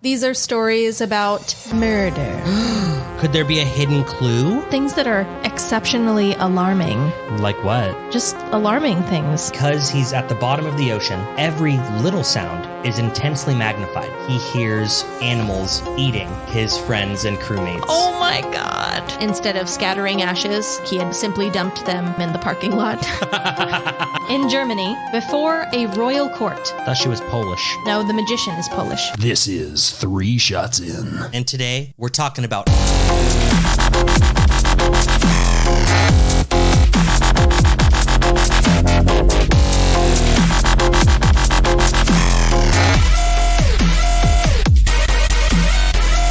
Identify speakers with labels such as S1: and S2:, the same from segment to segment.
S1: These are stories about murder.
S2: Could there be a hidden clue?
S1: Things that are exceptionally alarming.
S2: Like what?
S1: Just alarming things.
S2: Because he's at the bottom of the ocean, every little sound is intensely magnified. He hears animals eating his friends and crewmates.
S1: Oh my God. Instead of scattering ashes, he had simply dumped them in the parking lot. In Germany, before a royal court.
S2: Thought she was Polish.
S1: No, the magician is Polish.
S3: This is 3 Shots In.
S2: And today, we're talking about...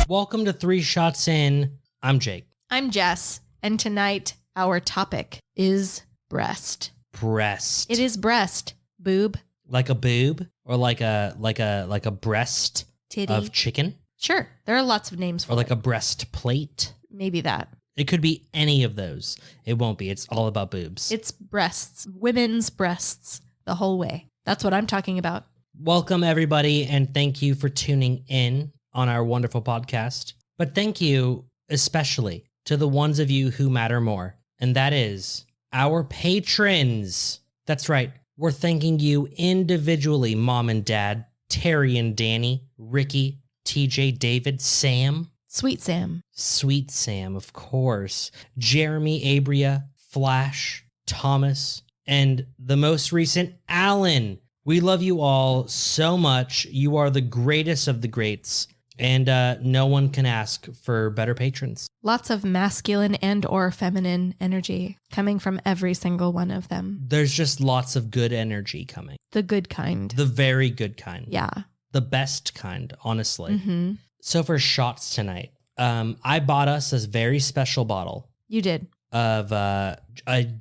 S2: Welcome to 3 Shots In. I'm Jake.
S1: I'm Jess, and tonight our topic is breast.
S2: Breast.
S1: It is breast. Boob.
S2: Like a boob or like a breast
S1: Titty.
S2: of chicken?
S1: Sure. There are lots of names for
S2: Or like
S1: it.
S2: a breastplate?
S1: Maybe that.
S2: It could be any of those. It won't be. It's all about boobs.
S1: It's breasts. Women's breasts. The whole way. That's what I'm talking about.
S2: Welcome, everybody, and thank you for tuning in on our wonderful podcast. But thank you especially to the ones of you who matter more, and that is our patrons. That's right. We're thanking you individually, Mom and Dad, Terry and Dani, Ricky, TJ, David, Sam.
S1: Sweet Sam.
S2: Sweet Sam, of course. Jeremy, Abria, Flash, Thomas, and the most recent, Alan. We love you all so much. You are the greatest of the greats, and no one can ask for better patrons.
S1: Lots of masculine and or feminine energy coming from every single one of them.
S2: There's just lots of good energy coming.
S1: The good kind.
S2: The very good kind.
S1: Yeah.
S2: The best kind, honestly.
S1: Mm-hmm.
S2: So for shots tonight, I bought us a very special bottle
S1: You did.
S2: of a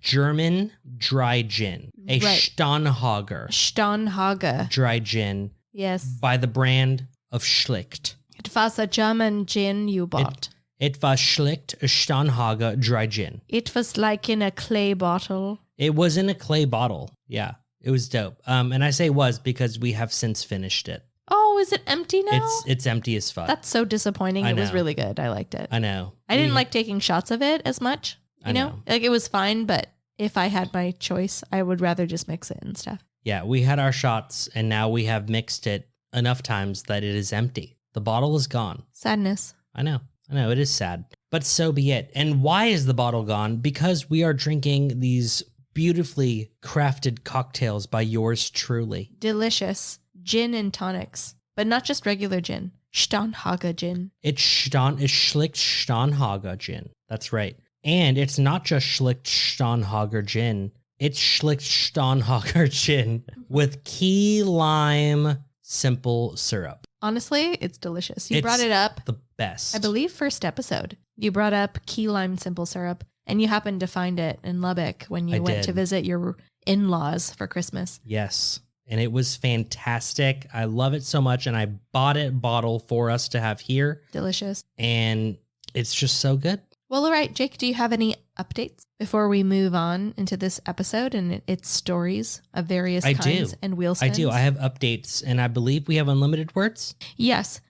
S2: German dry gin, a
S1: Right.
S2: Steinhager
S1: Steinhager.
S2: dry gin
S1: Yes.
S2: by the brand of Schlicht.
S1: It was a German gin you bought.
S2: It was Schlicht Steinhager dry gin.
S1: It was like in a clay bottle.
S2: It was in a clay bottle. Yeah, it was dope. And I say was because we have since finished it.
S1: Oh, is it empty now?
S2: It's empty as fuck.
S1: That's so disappointing.
S2: I
S1: It was
S2: know.
S1: really good. I liked it.
S2: I know.
S1: I didn't like taking shots of it as much. You
S2: I
S1: know?
S2: know.
S1: Like it was fine, but if I had my choice, I would rather just mix it and stuff.
S2: Yeah, we had our shots, and now we have mixed it enough times that it is empty. The bottle is gone.
S1: Sadness.
S2: I know, it is sad. But so be it. And why is the bottle gone? Because we are drinking these beautifully crafted cocktails by yours truly.
S1: Delicious. Gin and tonics. But not just regular gin. Steinhager gin.
S2: It's Schlicht Steinhager gin. That's right. And it's not just Schlicht Steinhager gin. It's Schlicht Steinhager gin with key lime simple syrup.
S1: Honestly, it's delicious. You
S2: It's
S1: brought it up,
S2: The best.
S1: I believe, first episode. You brought up key lime simple syrup, and you happened to find it in Lubbock when you
S2: I
S1: went
S2: did.
S1: to visit your in-laws for Christmas.
S2: Yes. And it was fantastic. I love it so much. And I bought it bottle for us to have here.
S1: Delicious.
S2: And it's just so good.
S1: Well, all right, Jake, do you have any updates before we move on into this episode and its stories of various
S2: I
S1: kinds
S2: do.
S1: and wheel
S2: I
S1: spins?
S2: do. I have updates. And I believe we have unlimited words.
S1: Yes.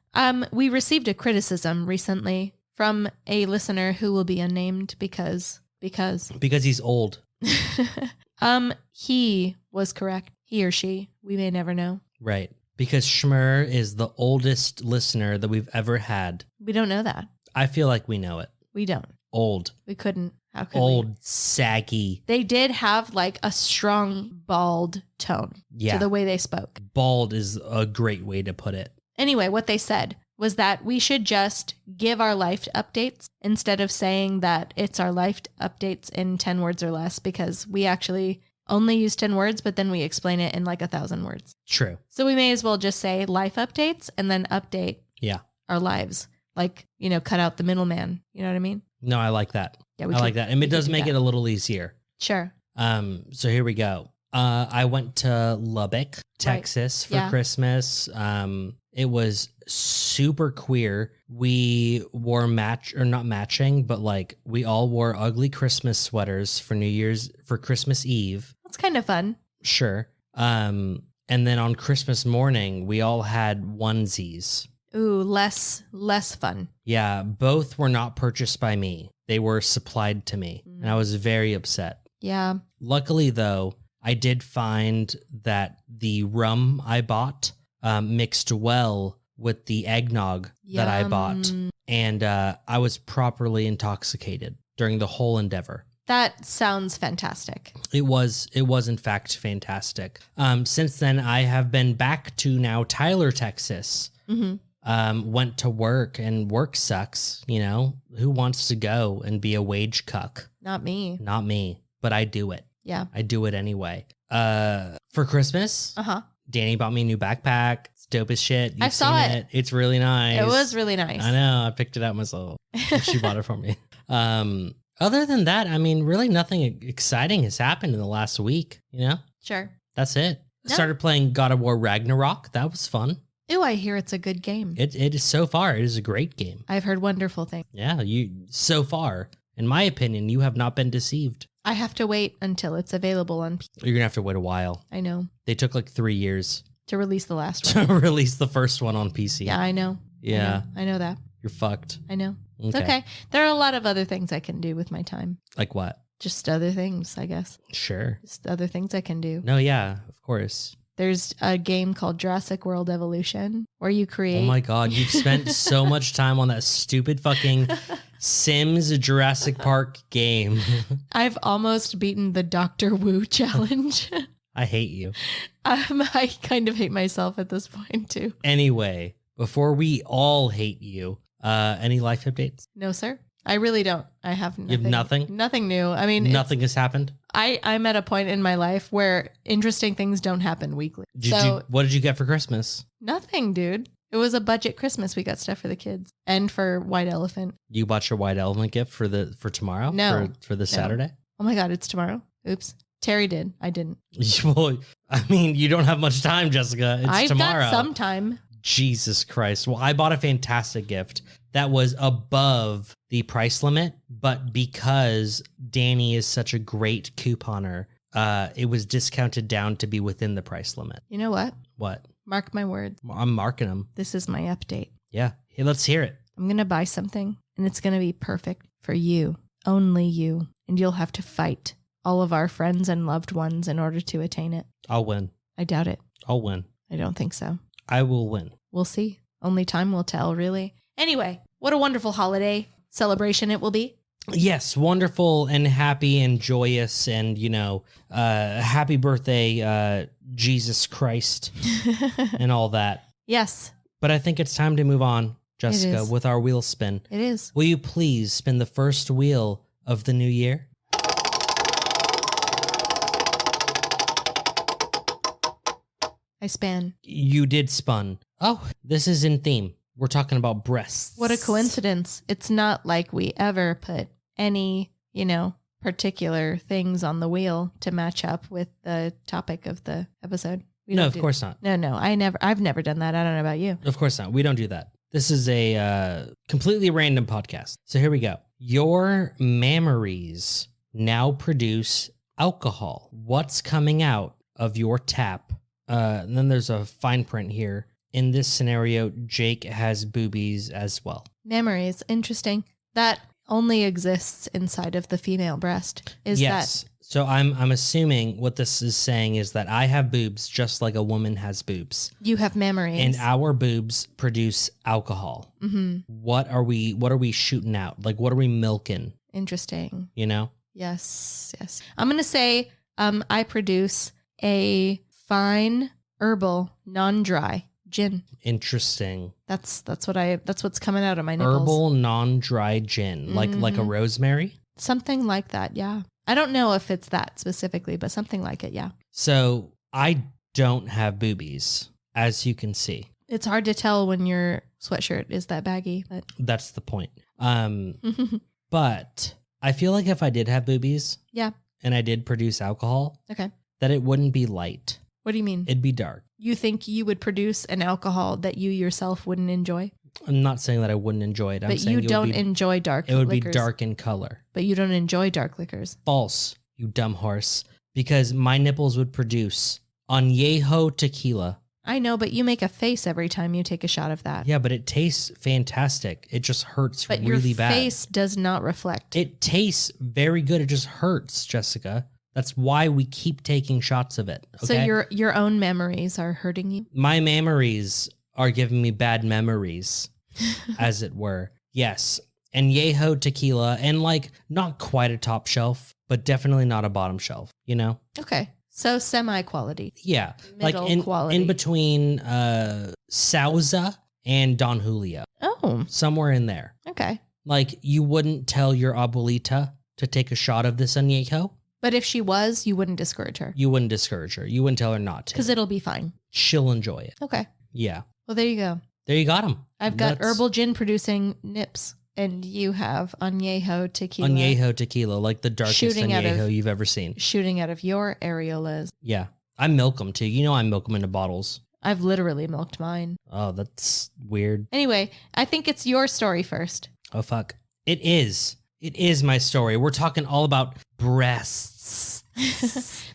S1: We received a criticism recently from a listener who will be unnamed because
S2: Because he's old.
S1: he was correct. He or she, we may never know.
S2: Right. Because Schmer is the oldest listener that we've ever had.
S1: We don't know that.
S2: I feel like we know it.
S1: We don't.
S2: Old.
S1: We couldn't. How could we?
S2: Old, saggy.
S1: They did have like a strong bald tone
S2: Yeah.
S1: to the way they spoke.
S2: Bald is a great way to put it.
S1: Anyway, what they said was that we should just give our life updates instead of saying that it's our life updates in 10 words or less, because we actually only use 10 words, but then we explain it in like 1,000 words.
S2: True.
S1: So we may as well just say life updates and then update
S2: Yeah.
S1: our lives. Like, you know, cut out the middleman. You know what I mean?
S2: No, I like that.
S1: Yeah,
S2: I like that. And it does make it a little easier.
S1: Sure.
S2: So here we go. I went to Lubbock, Texas for
S1: Yeah.
S2: Christmas. It was super queer. We wore not matching, but like we all wore ugly Christmas sweaters for Christmas Eve.
S1: That's kind of fun.
S2: Sure. And then on Christmas morning, we all had onesies.
S1: Ooh, less fun.
S2: Yeah, both were not purchased by me. They were supplied to me, and I was very upset.
S1: Yeah.
S2: Luckily, though, I did find that the rum I bought mixed well with the eggnog that I bought,
S1: Yum.
S2: and I was properly intoxicated during the whole endeavor.
S1: That sounds fantastic.
S2: It was in fact fantastic. Since then, I have been back to now Tyler, Texas. Went to work, and work sucks. You know, who wants to go and be a wage cuck?
S1: Not me.
S2: Not me, but I do it.
S1: Yeah.
S2: I do it anyway. For Christmas, Dani bought me a new backpack. It's dope as shit.
S1: I saw
S2: seen it. It's really nice.
S1: It was really nice.
S2: I know. I picked it out myself. She bought it for me. Other than that, I mean, really nothing exciting has happened in the last week. You know,
S1: Sure.
S2: that's it.
S1: No.
S2: Started playing God of War Ragnarok. That was fun.
S1: Ooh, I hear it's a good game.
S2: It is so far. It is a great game.
S1: I've heard wonderful things.
S2: Yeah, so far, in my opinion, you have not been deceived.
S1: I have to wait until it's available on
S2: You're gonna have to wait a while.
S1: I know.
S2: They took like 3 years
S1: To release the last
S2: to
S1: one.
S2: release the first one on PC.
S1: Yeah, I know.
S2: Yeah.
S1: I know that.
S2: You're fucked.
S1: I know. It's okay. There are a lot of other things I can do with my time.
S2: Like what?
S1: Just other things, I guess.
S2: Sure.
S1: Just other things I can do.
S2: No, yeah, of course.
S1: There's a game called Jurassic World Evolution where you create.
S2: Oh my God, you've spent so much time on that stupid fucking Sims Jurassic Park game.
S1: I've almost beaten the Dr. Wu challenge.
S2: I hate you.
S1: I kind of hate myself at this point too.
S2: Anyway, before we all hate you, any life updates?
S1: No, sir. I really don't. I have nothing.
S2: You have nothing?
S1: Nothing new. I mean,
S2: Nothing has happened?
S1: I'm at a point in my life where interesting things don't happen weekly.
S2: What did you get for Christmas?
S1: Nothing, dude. It was a budget Christmas. We got stuff for the kids and for White Elephant.
S2: You bought your white elephant gift for tomorrow?
S1: No.
S2: For the Saturday?
S1: Oh my God, it's tomorrow. Oops. Terry did. I didn't.
S2: Well, I mean, you don't have much time, Jessica. It's
S1: I've
S2: tomorrow.
S1: got some time.
S2: Jesus Christ. Well, I bought a fantastic gift that was above the price limit, but because Dani is such a great couponer, it was discounted down to be within the price limit.
S1: You know what?
S2: What?
S1: Mark my words.
S2: I'm marking them.
S1: This is my update.
S2: Yeah. Hey, let's hear it.
S1: I'm going to buy something and it's going to be perfect for you, only you. And you'll have to fight all of our friends and loved ones in order to attain it.
S2: I'll win.
S1: I doubt it.
S2: I'll win.
S1: I don't think so.
S2: I will win.
S1: We'll see. Only time will tell, really. Anyway, what a wonderful holiday celebration it will be.
S2: Yes, wonderful and happy and joyous and, happy birthday, Jesus Christ, and all that.
S1: Yes,
S2: But I think it's time to move on, Jessica,
S1: is.
S2: with our wheel spin.
S1: it is.
S2: Will you please spin the first wheel of the new year?
S1: I span.
S2: You did spun. Oh, this is in theme. We're talking about breasts.
S1: What a coincidence. It's not like we ever put any, particular things on the wheel to match up with the topic of the episode. We
S2: No,
S1: don't
S2: of
S1: do
S2: course not.
S1: No, I've never done that. I don't know about you.
S2: Of course not. We don't do that. This is a completely random podcast. So here we go. Your mammaries now produce alcohol. What's coming out of your tap? And then there's a fine print here. In this scenario, Jake has boobies as well.
S1: Memories. Interesting. That only exists inside of the female breast.
S2: Yes. So I'm assuming what this is saying is that I have boobs just like a woman has boobs.
S1: You have memories.
S2: And our boobs produce alcohol.
S1: Mm-hmm.
S2: What are we shooting out? Like, what are we milking?
S1: Interesting. Yes. I'm going to say I produce a fine herbal non-dry gin.
S2: Interesting.
S1: That's what's coming out of my nipples.
S2: Herbal non-dry gin, like a rosemary.
S1: Something like that, yeah. I don't know if it's that specifically, but something like it, yeah.
S2: So I don't have boobies, as you can see.
S1: It's hard to tell when your sweatshirt is that baggy, but
S2: That's the point. But I feel like if I did have boobies,
S1: yeah.
S2: and I did produce alcohol,
S1: Okay.
S2: that it wouldn't be light.
S1: What do you mean?
S2: It'd be dark.
S1: You think you would produce an alcohol that you yourself wouldn't enjoy?
S2: I'm not saying that I wouldn't enjoy it. I'm
S1: But
S2: saying
S1: you don't enjoy dark
S2: it would
S1: liquors.
S2: be dark in color.
S1: But you don't enjoy dark liquors.
S2: False, you dumb horse. Because my nipples would produce añejo tequila.
S1: I know, but you make a face every time you take a shot of that.
S2: Yeah, but it tastes fantastic. It just hurts
S1: But
S2: really
S1: your
S2: bad.
S1: face does not reflect.
S2: It tastes very good. It just hurts, Jessica. That's why we keep taking shots of it. Okay?
S1: So your own memories are hurting you?
S2: My memories are giving me bad memories, as it were. Yes. And Yeho tequila, and like not quite a top shelf, but definitely not a bottom shelf, you know?
S1: Okay. So semi-quality.
S2: Yeah.
S1: Middle
S2: like
S1: quality.
S2: in between Sauza and Don Julio.
S1: Oh,
S2: Somewhere in there.
S1: okay.
S2: Like you wouldn't tell your abuelita to take a shot of this añejo.
S1: But if she was, you wouldn't discourage her.
S2: You wouldn't discourage her. You wouldn't tell her not to.
S1: Because it'll be fine.
S2: She'll enjoy it.
S1: Okay.
S2: Yeah.
S1: Well, there you go.
S2: There you got him.
S1: I've got herbal gin producing nips, and you have añejo tequila.
S2: Añejo tequila, like the darkest
S1: Shooting out
S2: añejo
S1: of-
S2: you've ever seen.
S1: Shooting out of your areolas.
S2: Yeah. I milk them too. You know I milk them into bottles.
S1: I've literally milked mine.
S2: Oh, that's weird.
S1: Anyway, I think it's your story first.
S2: Oh, fuck. It is. It is my story. We're talking all about breasts.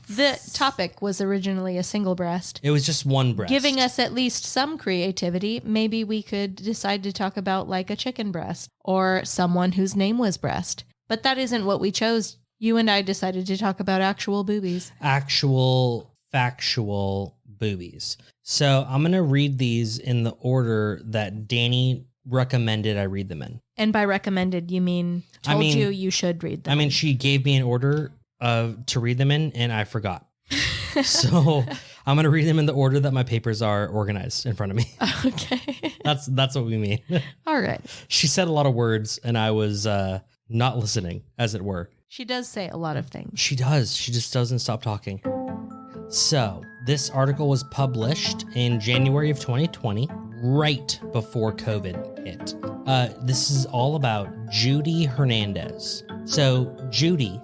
S1: The topic was originally a single breast.
S2: It was just one breast.
S1: Giving us at least some creativity, maybe we could decide to talk about like a chicken breast or someone whose name was Breast. But that isn't what we chose. You and I decided to talk about actual boobies.
S2: Actual, factual boobies. So I'm going to read these in the order that Dani recommended I read them in.
S1: And by recommended, you mean told you should read them.
S2: I mean, she gave me an order to read them in, and I forgot. So I'm going to read them in the order that my papers are organized in front of me.
S1: Okay.
S2: That's what we mean.
S1: All right.
S2: She said a lot of words, and I was not listening, as it were.
S1: She does say a lot of things.
S2: She does. She just doesn't stop talking. So this article was published in January of 2020, right before COVID hit. This is all about Judy Hernandez. So Judy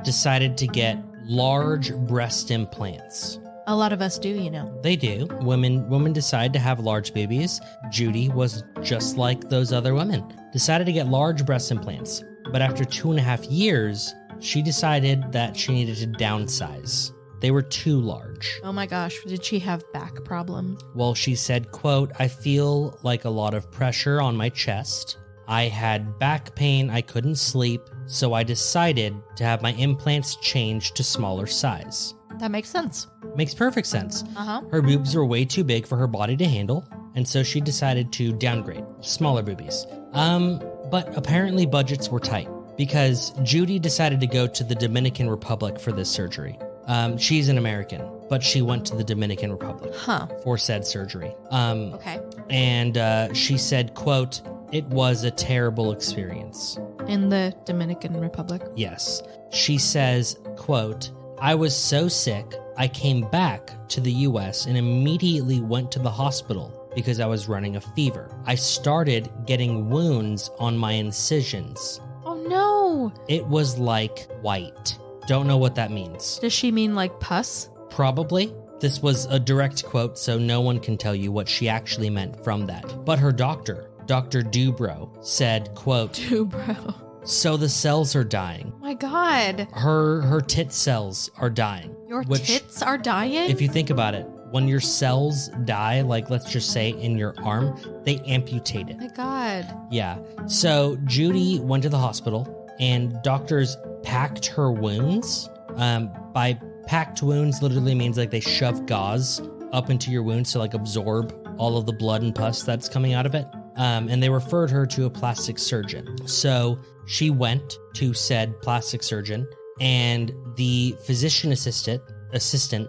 S2: decided to get large breast implants.
S1: A lot of us do, you know.
S2: They do. Women decide to have large babies. Judy was just like those other women. Decided to get large breast implants. But after 2.5 years, she decided that she needed to downsize. They were too large.
S1: Oh my gosh, did she have back problems?
S2: Well, she said, quote, "I feel like a lot of pressure on my chest. I had back pain, I couldn't sleep, so I decided to have my implants changed to smaller size."
S1: That makes sense.
S2: Makes perfect sense.
S1: Uh-huh.
S2: Her boobs were way too big for her body to handle, and so she decided to downgrade, smaller boobies. But apparently budgets were tight because Judy decided to go to the Dominican Republic for this surgery. She's an American, but she went to the Dominican Republic for said surgery.
S1: Okay.
S2: And she said, quote, "It was a terrible experience."
S1: In the Dominican Republic.
S2: Yes. She says, quote, "I was so sick, I came back to the US and immediately went to the hospital because I was running a fever. I started getting wounds on my incisions.
S1: Oh no.
S2: It was like white." Don't know what that means.
S1: Does she mean like pus?
S2: Probably. This was a direct quote, so no one can tell you what she actually meant from that. But her doctor, Dr. Dubrow, said, quote,
S1: Dubrow.
S2: "So the cells are dying.
S1: My God.
S2: Her tit cells are dying."
S1: Your
S2: Which,
S1: tits are dying?
S2: if you think about it, when your cells die, like let's just say in your arm, they amputate it.
S1: My God.
S2: Yeah. So Judy went to the hospital and doctors packed her wounds. By packed wounds literally means like they shove gauze up into your wounds to like absorb all of the blood and pus that's coming out of it. And they referred her to a plastic surgeon. So she went to said plastic surgeon, and the physician assistant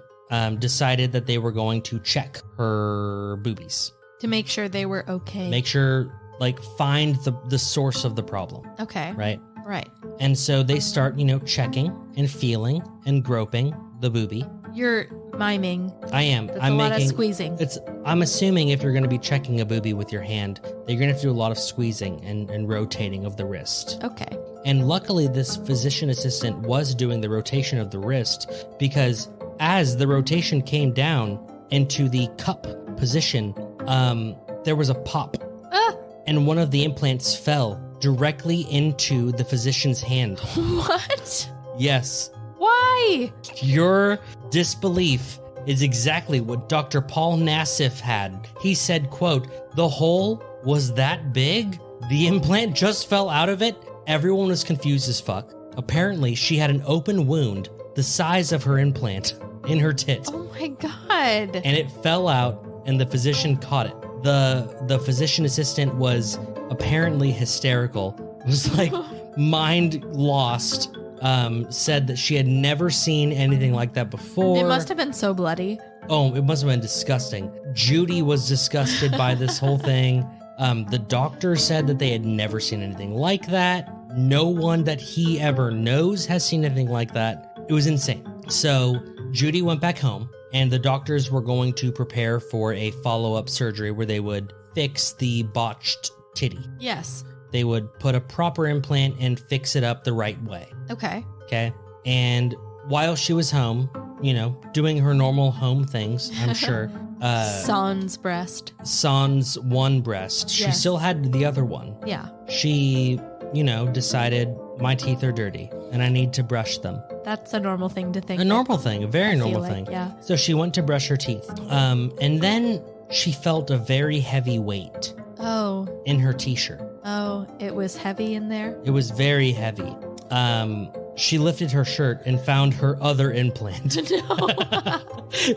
S2: decided that they were going to check her boobies.
S1: To make sure they were okay.
S2: Make sure, like, find the source of the problem,
S1: Okay.
S2: right?
S1: Right.
S2: And so they start, checking and feeling and groping the boobie.
S1: You're miming.
S2: I am.
S1: That's
S2: I'm
S1: a lot
S2: making
S1: of squeezing.
S2: I'm assuming if you're going to be checking a boobie with your hand, that you're going to have to do a lot of squeezing and rotating of the wrist.
S1: Okay.
S2: And luckily, this physician assistant was doing the rotation of the wrist, because as the rotation came down into the cup position, there was a pop. And one of the implants fell directly into the physician's hand.
S1: What?
S2: Yes.
S1: Why?
S2: Your disbelief is exactly what Dr. Paul Nassif had. He said, quote, "The hole was that big? The implant just fell out of it?" Everyone was confused as fuck. Apparently, she had an open wound the size of her implant in her tit.
S1: Oh my God.
S2: And it fell out, and the physician caught it. The physician assistant was apparently hysterical. It was like mind lost. Said that she had never seen anything like that before.
S1: It must have been so bloody.
S2: Oh, it must have been disgusting. Judy was disgusted by this whole thing. The doctor said that they had never seen anything like that. No one that he ever knows has seen anything like that. It was insane. So Judy went back home, and the doctors were going to prepare for a follow-up surgery where they would fix the botched titty.
S1: Yes.
S2: They would put a proper implant and fix it up the right way.
S1: Okay.
S2: Okay. And while she was home, you know, doing her normal home things, I'm sure.
S1: Sans breast.
S2: Sans one breast. She
S1: Yes.
S2: still had the other one.
S1: Yeah.
S2: She, you know, decided my teeth are dirty and I need to brush them.
S1: That's a normal thing to think.
S2: A normal thing, a very
S1: I feel
S2: normal
S1: like,
S2: thing.
S1: yeah.
S2: So she went to brush her teeth. And then she felt a very heavy weight
S1: Oh.
S2: in her t-shirt.
S1: Oh, it was heavy in there?
S2: It was very heavy. She lifted her shirt and found her other implant.
S1: No.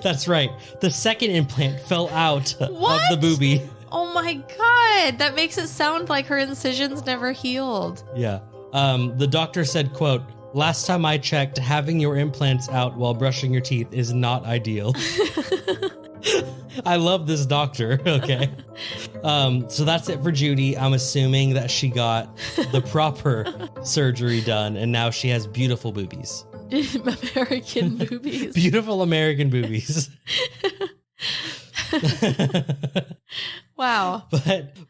S2: That's right. The second implant fell out
S1: What?
S2: of the boobie.
S1: Oh my God. That makes it sound like her incisions never healed.
S2: Yeah. The doctor said, quote, "Last time I checked, having your implants out while brushing your teeth is not ideal." I love this doctor. Okay. So that's it for Judy. I'm assuming that she got the proper surgery done and now she has beautiful boobies.
S1: American boobies.
S2: Beautiful American boobies.
S1: Wow.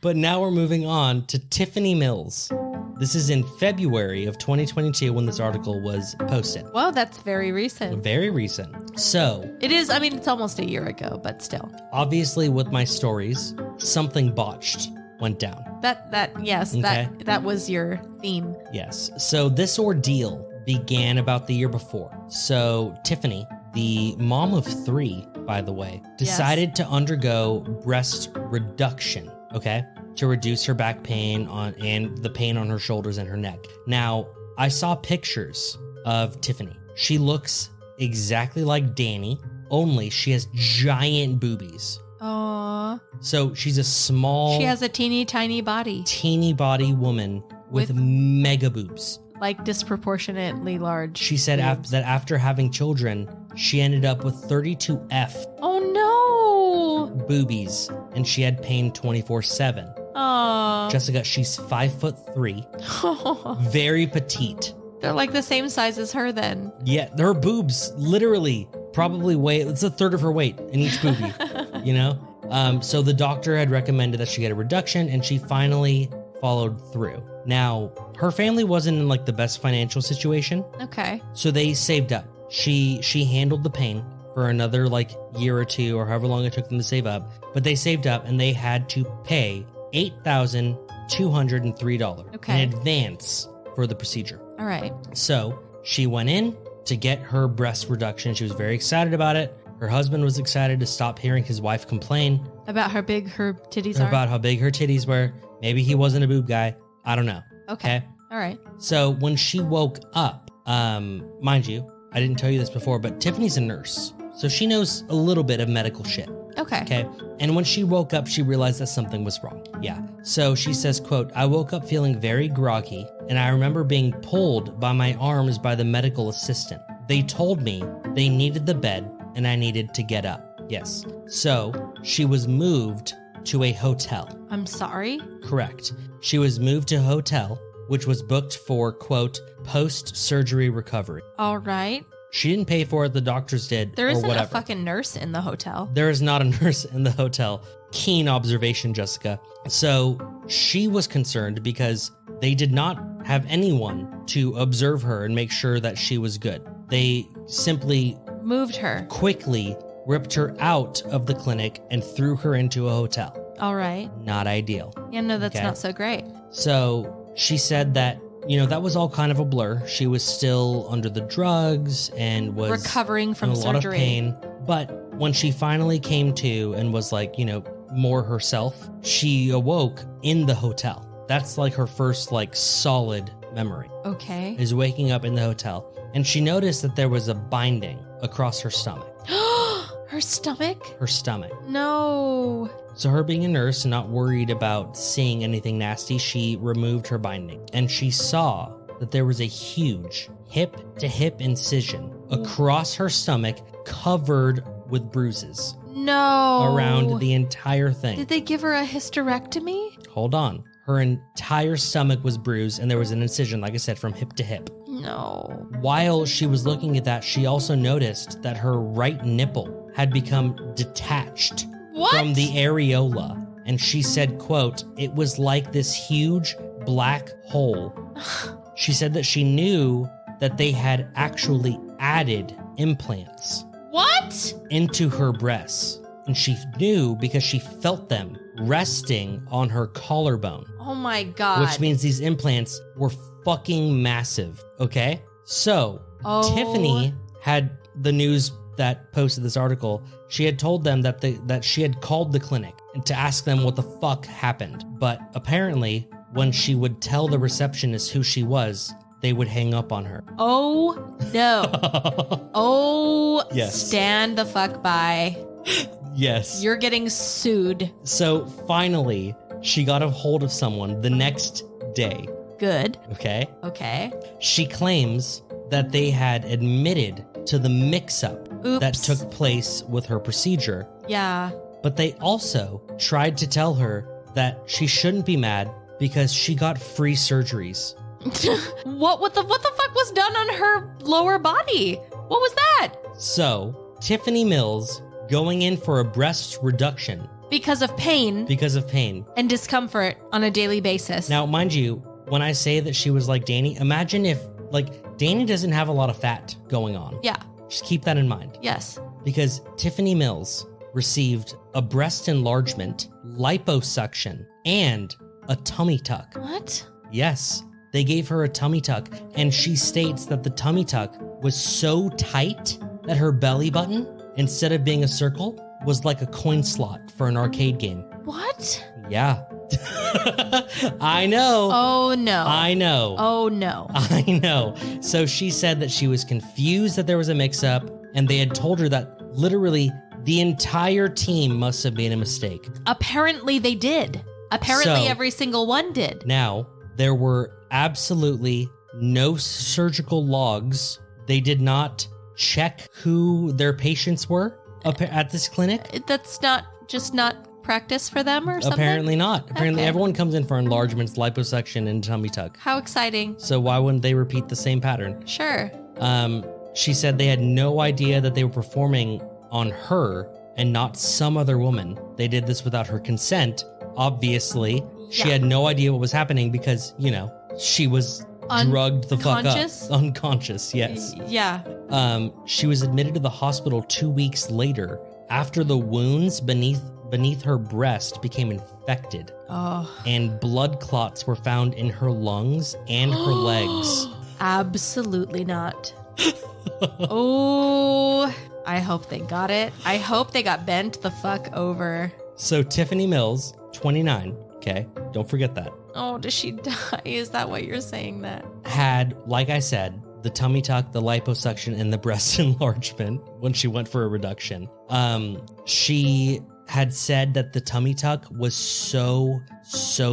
S2: But now we're moving on to Tiffany Mills. This is in February of 2022 when this article was posted.
S1: Well, that's very recent.
S2: Very recent. So,
S1: It is, I mean, it's almost a year ago, but still.
S2: obviously with my stories, something botched went down.
S1: Yes,
S2: Okay.
S1: that was your theme.
S2: Yes. So this ordeal began about the year before. So Tiffany, the mom of 3, by the way, decided to undergo breast reduction, okay, to reduce her back pain and the pain on her shoulders and her neck. Now, I saw pictures of Tiffany. She looks exactly like Dani, only she has giant boobies.
S1: Aww.
S2: So she's a small,
S1: She has a teeny tiny body,
S2: teeny body woman with
S1: With-
S2: mega boobs.
S1: like disproportionately large.
S2: She said that after having children, she ended up with 32F
S1: Oh
S2: boobies, and she had pain 24/7.
S1: no. Aww.
S2: Jessica, she's 5'3", very petite.
S1: They're like the same size as her then.
S2: Yeah, her boobs literally probably weigh, it's a third of her weight in each boobie, you know? So the doctor had recommended that she get a reduction, and she finally followed through. Now, her family wasn't in like the best financial situation,
S1: Okay.
S2: so they saved up. She handled the pain for another like year or two or however long it took them to save up, but they saved up and they had to pay $8,203
S1: Okay.
S2: in advance for the procedure.
S1: All right.
S2: So she went in to get her breast reduction. She was very excited about it. Her husband was excited to stop hearing his wife complain
S1: About how big her titties are?
S2: about how big her titties were. Maybe he wasn't a boob guy. I don't know.
S1: Okay. All right.
S2: So when she woke up, mind you, I didn't tell you this before, but Tiffany's a nurse. So she knows a little bit of medical shit.
S1: Okay.
S2: Okay. And when she woke up, she realized that something was wrong. Yeah. So she says, quote, "I woke up feeling very groggy, and I remember being pulled by my arms by the medical assistant. They told me they needed the bed and I needed to get up." Yes. So she was moved to a hotel.
S1: I'm sorry.
S2: Correct. She was moved to a hotel, which was booked for, quote, post-surgery recovery.
S1: All right.
S2: She didn't pay for it. The doctors did,
S1: There
S2: or
S1: isn't
S2: whatever.
S1: a fucking nurse in the hotel.
S2: There is not a nurse in the hotel. Keen observation, Jessica. So she was concerned because they did not have anyone to observe her and make sure that she was good. They simply
S1: Moved her.
S2: quickly ripped her out of the clinic and threw her into a hotel.
S1: All right.
S2: Not ideal.
S1: Yeah, no, that's
S2: Okay.
S1: not so great.
S2: So she said that, you know, that was all kind of a blur. She was still under the drugs and was
S1: Recovering from
S2: in a lot of
S1: surgery.
S2: pain. But when she finally came to and was like, more herself, she awoke in the hotel. That's like her first like solid memory.
S1: Okay.
S2: Is waking up in the hotel. And she noticed that there was a binding across her stomach.
S1: Her stomach?
S2: Her stomach.
S1: No.
S2: So her being a nurse and not worried about seeing anything nasty, she removed her binding. And she saw that there was a huge hip-to-hip incision across her stomach covered with bruises.
S1: No.
S2: Around the entire thing.
S1: Did they give her a hysterectomy?
S2: Hold on. Her entire stomach was bruised and there was an incision, like I said, from hip to hip.
S1: No.
S2: While she was looking at that, she also noticed that her right nipple had become detached from the areola. And she said, quote, "It was like this huge black hole." She said that she knew that they had actually added implants.
S1: What?
S2: Into her breasts. And she knew because she felt them resting on her collarbone.
S1: Oh my God.
S2: Which means these implants were fucking massive, okay? So, Tiffany had the news that posted this article. She had told them that she had called the clinic to ask them what the fuck happened. But apparently, when she would tell the receptionist who she was, they would hang up on her.
S1: Oh, no. Oh,
S2: yes.
S1: Stand the fuck by.
S2: Yes.
S1: You're getting sued.
S2: So finally, she got a hold of someone the next day.
S1: Good.
S2: Okay?
S1: Okay.
S2: She claims that they had admitted to the mix-up that took place with her procedure.
S1: Yeah.
S2: But they also tried to tell her that she shouldn't be mad because she got free surgeries.
S1: What the fuck was done on her lower body? What was that?
S2: So, Tiffany Mills going in for a breast reduction.
S1: Because of pain.
S2: Because of pain.
S1: And discomfort on a daily basis.
S2: Now, mind you, when I say that she was like Dani, imagine if, like, Dani doesn't have a lot of fat going on.
S1: Yeah.
S2: Just keep that in mind.
S1: Yes.
S2: Because Tiffany Mills received a breast enlargement, liposuction, and a tummy tuck.
S1: What?
S2: Yes. They gave her a tummy tuck, and she states that the tummy tuck was so tight that her belly button, instead of being a circle, was like a coin slot for an arcade game.
S1: What?
S2: Yeah. I know.
S1: Oh, no.
S2: I know.
S1: Oh, no.
S2: I know. So she said that she was confused that there was a mix-up, and they had told her that literally the entire team must have made a mistake.
S1: Apparently they did. Apparently every single one did.
S2: Now, there were absolutely no surgical logs. They did not check who their patients were at this clinic.
S1: That's not practice for them or something?
S2: Apparently not. Apparently
S1: Okay.
S2: everyone comes in for enlargements, liposuction, and tummy tuck.
S1: How exciting.
S2: So why wouldn't they repeat the same pattern?
S1: Sure.
S2: She said they had no idea that they were performing on her and not some other woman. They did this without her consent. Obviously, she had no idea what was happening because, she was drugged the fuck up. Unconscious, yes.
S1: Yeah.
S2: She was admitted to the hospital 2 weeks later after the wounds beneath her breast became infected.
S1: Oh.
S2: And blood clots were found in her lungs and her legs.
S1: Absolutely not. Oh, I hope they got it. I hope they got bent the fuck over.
S2: So Tiffany Mills, 29, okay, don't forget that.
S1: Oh, does she die? Is that what you're saying that?
S2: Had, like I said, the tummy tuck, the liposuction, and the breast enlargement when she went for a reduction. She had said that the tummy tuck was so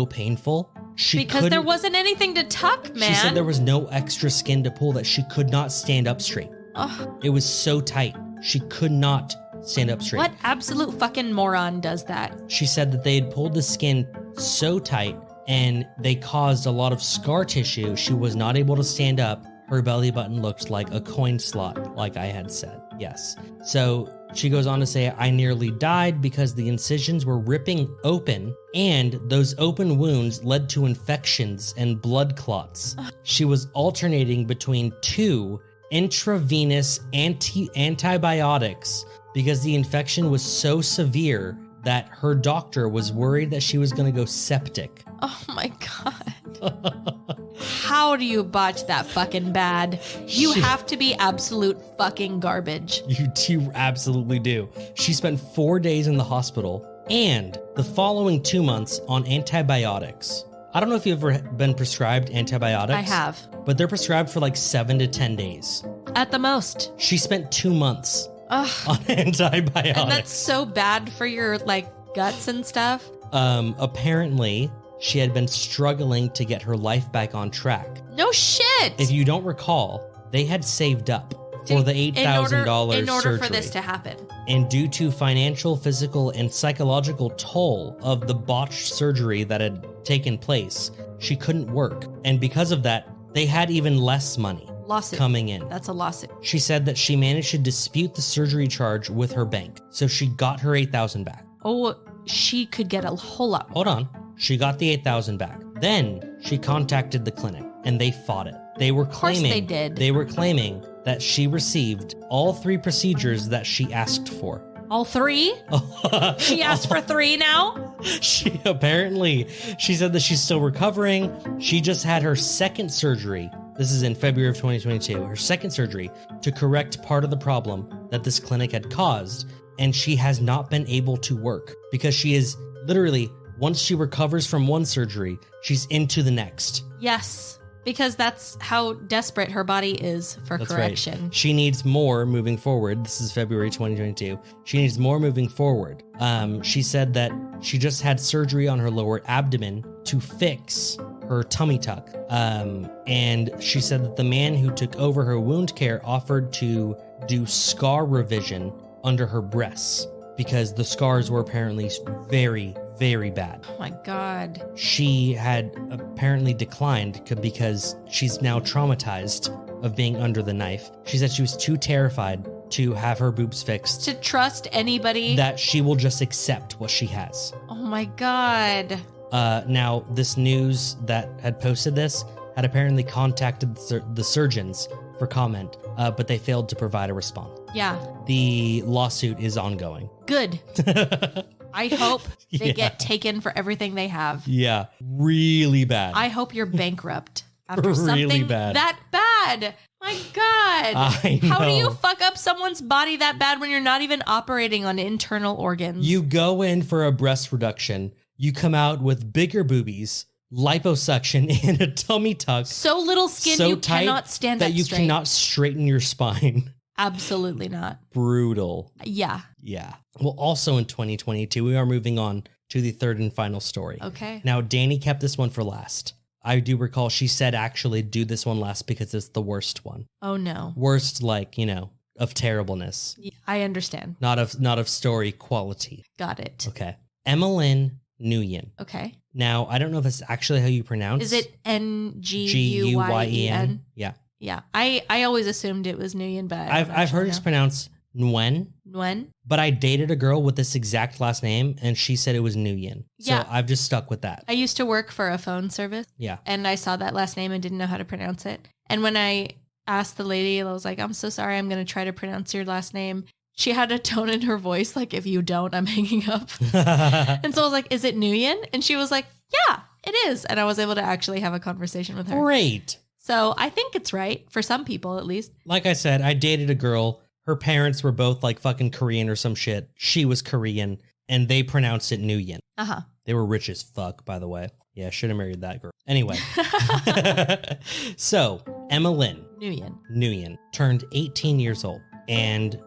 S2: painful.
S1: Because there wasn't anything to tuck, man.
S2: She said there was no extra skin to pull, that she could not stand up straight.
S1: Oh.
S2: It was so tight. She could not stand up straight.
S1: What absolute fucking moron does that?
S2: She said that they had pulled the skin so tight and they caused a lot of scar tissue. She was not able to stand up. Her belly button looked like a coin slot, like I had said. Yes. So she goes on to say, I nearly died because the incisions were ripping open and those open wounds led to infections and blood clots. She was alternating between 2 intravenous antibiotics because the infection was so severe that her doctor was worried that she was going to go septic.
S1: Oh my God. How do you botch that fucking bad? You
S2: She-
S1: have to be absolute fucking garbage.
S2: You absolutely do. She spent 4 days in the hospital and the following 2 months on antibiotics. I don't know if you've ever been prescribed antibiotics.
S1: I have.
S2: But they're prescribed for like 7 to 10 days.
S1: At the most.
S2: She spent 2 months
S1: Ugh.
S2: on antibiotics.
S1: And that's so bad for your like guts and stuff.
S2: Apparently, she had been struggling to get her life back on track.
S1: No shit.
S2: If you don't recall, they had saved up for the $8,000
S1: in order
S2: surgery.
S1: for this to happen.
S2: And due to financial, physical, and psychological toll of the botched surgery that had taken place, she couldn't work. And because of that, they had even less money
S1: Lawsuit.
S2: coming in.
S1: That's a lawsuit.
S2: She said that she managed to dispute the surgery charge with her bank. So she got her $8,000 back.
S1: Oh, she could get a whole lot more.
S2: Hold on. She got the $8,000 back. Then she contacted the clinic and they fought it. They were claiming
S1: course they did.
S2: They were claiming that she received all 3 procedures that she asked for.
S1: All 3? She asked for 3 now?
S2: She said that she's still recovering. She just had her second surgery. This is in February of 2022. Her second surgery to correct part of the problem that this clinic had caused. And she has not been able to work because she is literally, once she recovers from one surgery, she's into the next.
S1: Yes. Because that's how desperate her body is for
S2: That's
S1: correction.
S2: right. She needs more moving forward. This is February 2022. She needs more moving forward. She said that she just had surgery on her lower abdomen to fix her tummy tuck. And she said that the man who took over her wound care offered to do scar revision under her breasts because the scars were apparently very, very bad.
S1: Oh my God.
S2: She had apparently declined because she's now traumatized of being under the knife. She said she was too terrified to have her boobs fixed,
S1: To trust anybody.
S2: that she will just accept what she has.
S1: Oh my God.
S2: Now, this news that had posted this had apparently contacted the surgeons for comment, but they failed to provide a response.
S1: Yeah.
S2: The lawsuit is ongoing.
S1: Good. I hope they
S2: Yeah.
S1: get taken for everything they have.
S2: Yeah, really bad.
S1: I hope you're bankrupt after
S2: Really
S1: something
S2: bad.
S1: that bad. My God.
S2: I
S1: How do you
S2: know.
S1: fuck up someone's body that bad when you're not even operating on internal organs?
S2: You go in for a breast reduction, you come out with bigger boobies, liposuction, and a tummy tuck
S1: so little skin
S2: so
S1: you
S2: tight
S1: cannot stand
S2: that
S1: up
S2: you
S1: straight.
S2: cannot straighten your spine.
S1: Absolutely not.
S2: Brutal.
S1: Yeah.
S2: Yeah. Well, also in 2022, we are moving on to the third and final story.
S1: Okay.
S2: Now, Dani kept this one for last. I do recall she said actually do this one last because it's the worst one.
S1: Oh no.
S2: Worst, like, of terribleness,
S1: I understand.
S2: not of story quality.
S1: Got it.
S2: Okay. Emmeline Nguyen.
S1: Okay.
S2: Now, I don't know if it's actually how you pronounce.
S1: Is it Nguyen?
S2: Guyen? Yeah.
S1: Yeah. I always assumed it was Nguyen, but
S2: I've heard it's pronounced Nguyen,
S1: Nguyen.
S2: but I dated a girl with this exact last name and she said it was Nguyen. So
S1: Yeah.
S2: I've just stuck with that.
S1: I used to work for a phone service.
S2: Yeah.
S1: And I saw that last name and didn't know how to pronounce it. And when I asked the lady, I was like, I'm so sorry, I'm going to try to pronounce your last name. She had a tone in her voice like, if you don't, I'm hanging up. And so I was like, is it Nguyen? And she was like, yeah, it is. And I was able to actually have a conversation with her.
S2: Great.
S1: So I think it's right for some people, at least.
S2: Like I said, I dated a girl. Her parents were both like fucking Korean or some shit. She was Korean and they pronounced it Nguyen.
S1: Uh-huh.
S2: They were rich as fuck, by the way. Yeah, should have married that girl. Anyway. So, Emmeline Nguyen turned 18 years old. And,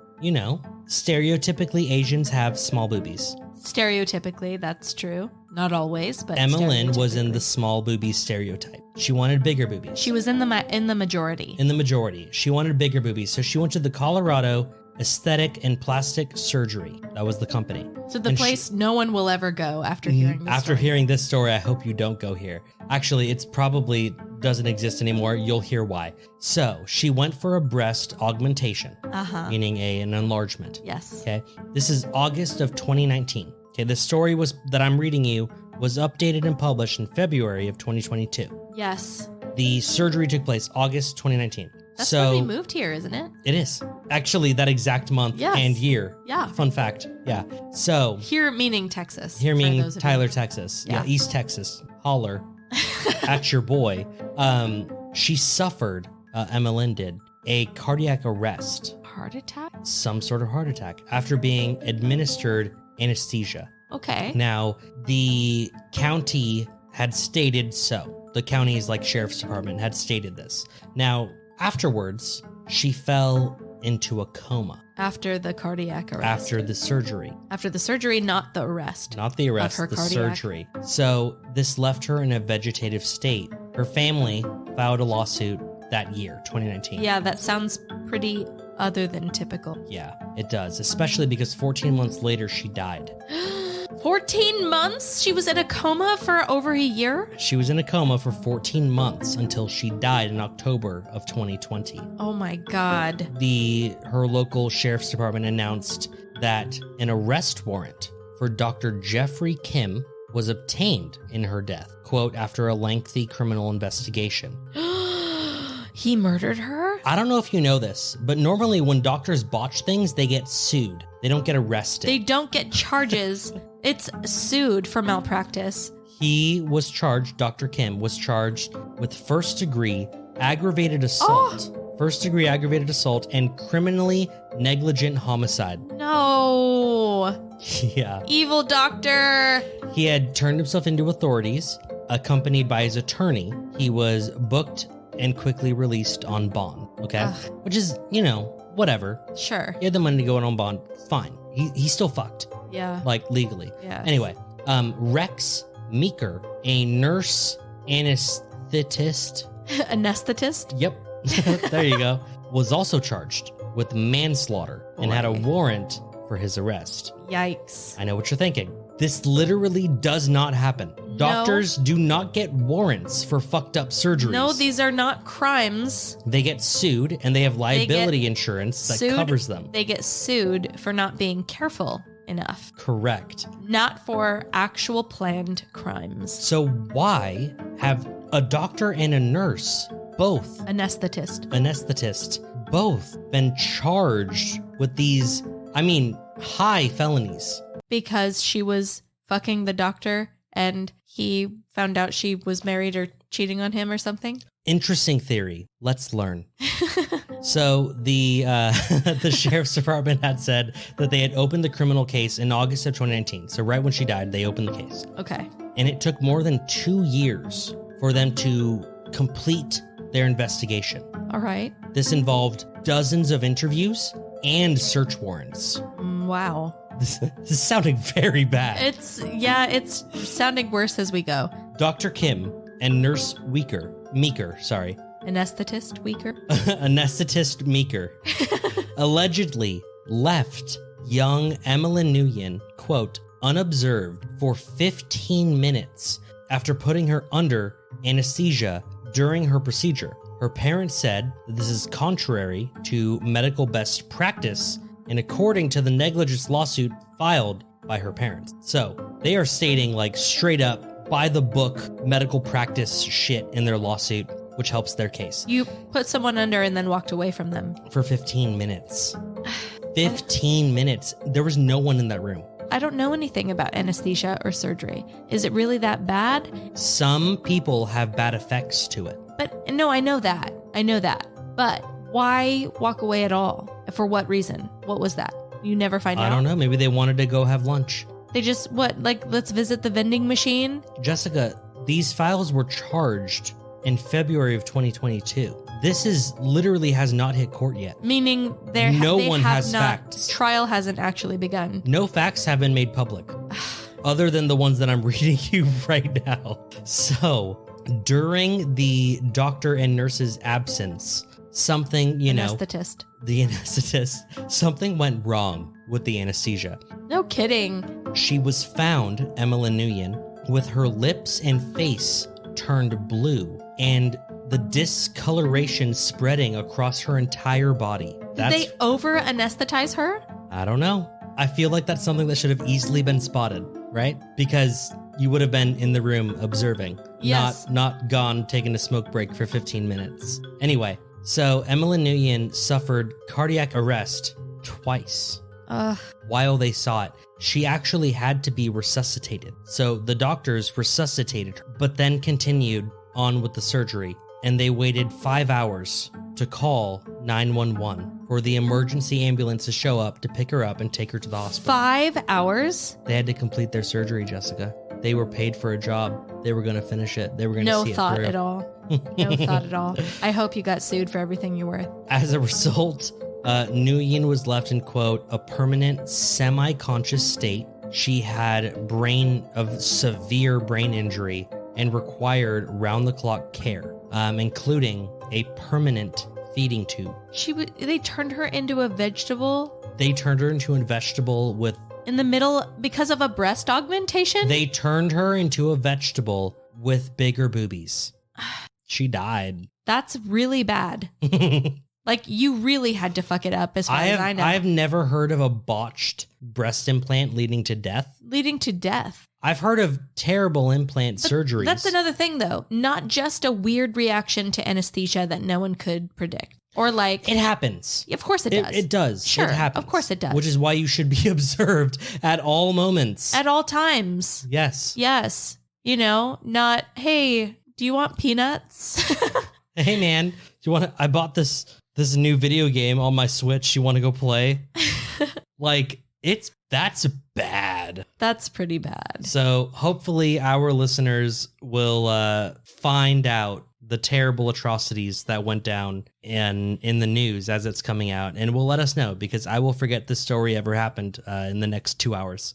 S2: stereotypically Asians have small boobies.
S1: Stereotypically, that's true. Not always, but
S2: Emmeline was in
S1: stereotypically.
S2: the small boobies stereotype. She wanted bigger boobies.
S1: She was in the majority.
S2: In the majority. She wanted bigger boobies. So she went to the Colorado Aesthetic and Plastic Surgery. That was the company.
S1: So the
S2: And
S1: place no one will ever go after hearing this
S2: After
S1: story.
S2: hearing this story, I hope you don't go here. Actually, it's probably doesn't exist anymore. You'll hear why. So she went for a breast augmentation, meaning an enlargement.
S1: Yes.
S2: Okay. This is August of 2019. Okay. The story that I'm reading you was updated and published in February of 2022.
S1: Yes.
S2: The surgery took place August 2019.
S1: That's
S2: so
S1: when we moved here, isn't it?
S2: it is actually that exact month
S1: Yes.
S2: and year.
S1: Yeah.
S2: Fun fact. Yeah. So
S1: Here meaning Texas.
S2: here
S1: for
S2: meaning
S1: those of you-
S2: Tyler, Texas. Yeah.
S1: Yeah.
S2: East Texas. Holler. at your boy. She suffered, Emma Lynn did, a cardiac arrest.
S1: Heart attack?
S2: Some sort of heart attack after being administered anesthesia.
S1: Okay.
S2: Now, the county had stated so. The county's sheriff's department had stated this. Now, afterwards, she fell into a coma.
S1: After the cardiac arrest.
S2: After the surgery.
S1: After the surgery, not the arrest.
S2: Not the arrest,
S1: her
S2: the
S1: cardiac.
S2: surgery. So this left her in a vegetative state. Her family filed a lawsuit that year, 2019.
S1: Yeah, that sounds pretty other than typical.
S2: Yeah, it does, especially because 14 months later, she died.
S1: 14 months? She was in a coma for over a year?
S2: She was in a coma for 14 months until she died in October of 2020.
S1: Oh my God.
S2: Her local sheriff's department announced that an arrest warrant for Dr. Jeffrey Kim was obtained in her death, quote, after a lengthy criminal investigation.
S1: He murdered her?
S2: I don't know if you know this, but normally when doctors botch things, they get sued. They don't get arrested.
S1: They don't get charges. It's sued for malpractice.
S2: He was charged, Dr. Kim was charged with first degree aggravated assault. First degree aggravated assault and criminally negligent homicide.
S1: No.
S2: Yeah.
S1: Evil doctor.
S2: He had turned himself into authorities, accompanied by his attorney. He was booked and quickly released on bond. Okay.
S1: Ugh.
S2: Which is, whatever.
S1: Sure.
S2: He had the money to go in on bond. Fine. He's still fucked.
S1: Yeah.
S2: Legally.
S1: Yeah.
S2: Anyway, Rex Meeker, a nurse anesthetist.
S1: Anesthetist?
S2: Yep. There you go. Was also charged with manslaughter and had a warrant for his arrest.
S1: Yikes.
S2: I know what you're thinking. This literally does not happen. Doctors do not get warrants for fucked up surgeries.
S1: No, these are not crimes.
S2: They get sued and they have liability insurance that covers them.
S1: They get sued for not being careful enough.
S2: Correct.
S1: Not for actual planned crimes.
S2: So why have a doctor and a nurse, both
S1: Anesthetist,
S2: both been charged with these, high felonies?
S1: Because she was fucking the doctor and he found out she was married or cheating on him or something?
S2: Interesting theory. Let's learn. So the sheriff's department had said that they had opened the criminal case in August of 2019. So right when she died, they opened the case.
S1: Okay.
S2: And it took more than 2 years for them to complete their investigation.
S1: All right.
S2: This involved dozens of interviews and search warrants.
S1: Wow.
S2: This is sounding very bad.
S1: It's sounding worse as we go.
S2: Dr. Kim and Nurse Meeker,
S1: Anesthetist Weaker?
S2: Anesthetist Meeker, allegedly left young Emmeline Nguyen, quote, unobserved for 15 minutes after putting her under anesthesia during her procedure. Her parents said that this is contrary to medical best practice and according to the negligence lawsuit filed by her parents. So they are stating straight up by the book medical practice shit in their lawsuit, which helps their case.
S1: You put someone under and then walked away from them.
S2: For 15 minutes. 15 minutes. There was no one in that room.
S1: I don't know anything about anesthesia or surgery. Is it really that bad?
S2: Some people have bad effects to it.
S1: But no, I know that. But why walk away at all? For what reason? What was that? You never find out?
S2: I don't know. Maybe they wanted to go have lunch.
S1: They just, let's visit the vending machine?
S2: Jessica, these files were charged in February of 2022. This literally has not hit court yet.
S1: Meaning
S2: no one has facts.
S1: Trial hasn't actually begun.
S2: No facts have been made public, other than the ones that I'm reading you right now. So, during the doctor and nurse's absence, something,
S1: Anesthetist.
S2: The anesthetist, something went wrong with the anesthesia.
S1: No kidding.
S2: She was found, Emmeline Nguyen, with her lips and face turned blue and the discoloration spreading across her entire body.
S1: Did they over anesthetize her?
S2: I don't know. I feel like that's something that should have easily been spotted, right? Because you would have been in the room observing,
S1: yes.
S2: not gone taking a smoke break for 15 minutes. Anyway, so Emmeline Nguyen suffered cardiac arrest twice while they saw it. she actually had to be resuscitated. So the doctors resuscitated her, but then continued on with the surgery. And they waited 5 hours to call 911 for the emergency ambulance to show up to pick her up and take her to the hospital.
S1: 5 hours?
S2: They had to complete their surgery, Jessica. They were paid for a job. They were going to finish it. They were going to see it through.
S1: No thought at all. No thought at all. I hope you got sued for everything you're worth.
S2: As a result, Nguyen was left in, quote, a permanent semi-conscious state. She had severe brain injury and required round-the-clock care, including a permanent feeding tube.
S1: They turned her into a vegetable?
S2: They turned her into a vegetable with...
S1: In the middle, because of a breast augmentation?
S2: They turned her into a vegetable with bigger boobies. She died.
S1: That's really bad. Like, you really had to fuck it up as far as I know.
S2: I've never heard of a botched breast implant leading to death.
S1: Leading to death.
S2: I've heard of terrible implant surgeries.
S1: That's another thing, though. Not just a weird reaction to anesthesia that no one could predict. Or like...
S2: It happens.
S1: Of course it does.
S2: It does.
S1: Sure.
S2: It happens.
S1: Of course it does.
S2: Which is why you should be observed at all moments.
S1: At all times.
S2: Yes.
S1: Yes. You know, not, hey, do you want peanuts?
S2: Hey, man, do you want to... I bought this new video game on my Switch. You want to go play? Like, that's bad.
S1: That's pretty bad.
S2: So hopefully our listeners will find out the terrible atrocities that went down in the news as it's coming out, and will let us know, because I will forget this story ever happened in the next 2 hours.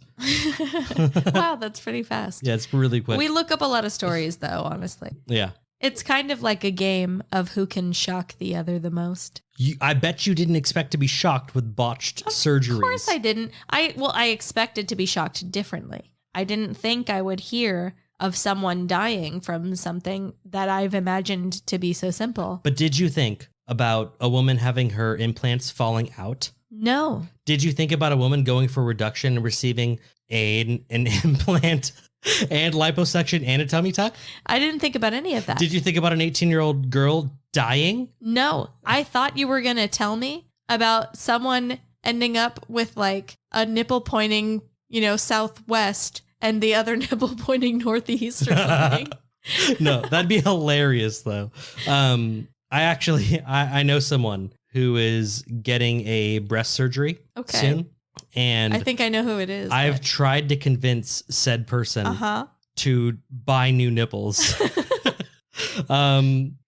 S1: Wow, that's pretty fast.
S2: Yeah, it's really quick.
S1: We look up a lot of stories, though, honestly.
S2: Yeah.
S1: It's kind of like a game of who can shock the other the most.
S2: I bet you didn't expect to be shocked with botched surgeries.
S1: Of course I didn't. I expected to be shocked differently. I didn't think I would hear of someone dying from something that I've imagined to be so simple.
S2: But did you think about a woman having her implants falling out?
S1: No.
S2: Did you think about a woman going for reduction and receiving an implant and liposuction and a tummy tuck?
S1: I didn't think about any of that.
S2: Did you think about an 18-year-old girl dying?
S1: No. I thought you were going to tell me about someone ending up with like a nipple pointing, southwest and the other nipple pointing northeast or something.
S2: No, that'd be hilarious though. I know someone who is getting a breast surgery soon. And
S1: I think I know who it is.
S2: I've tried to convince said person to buy new nipples.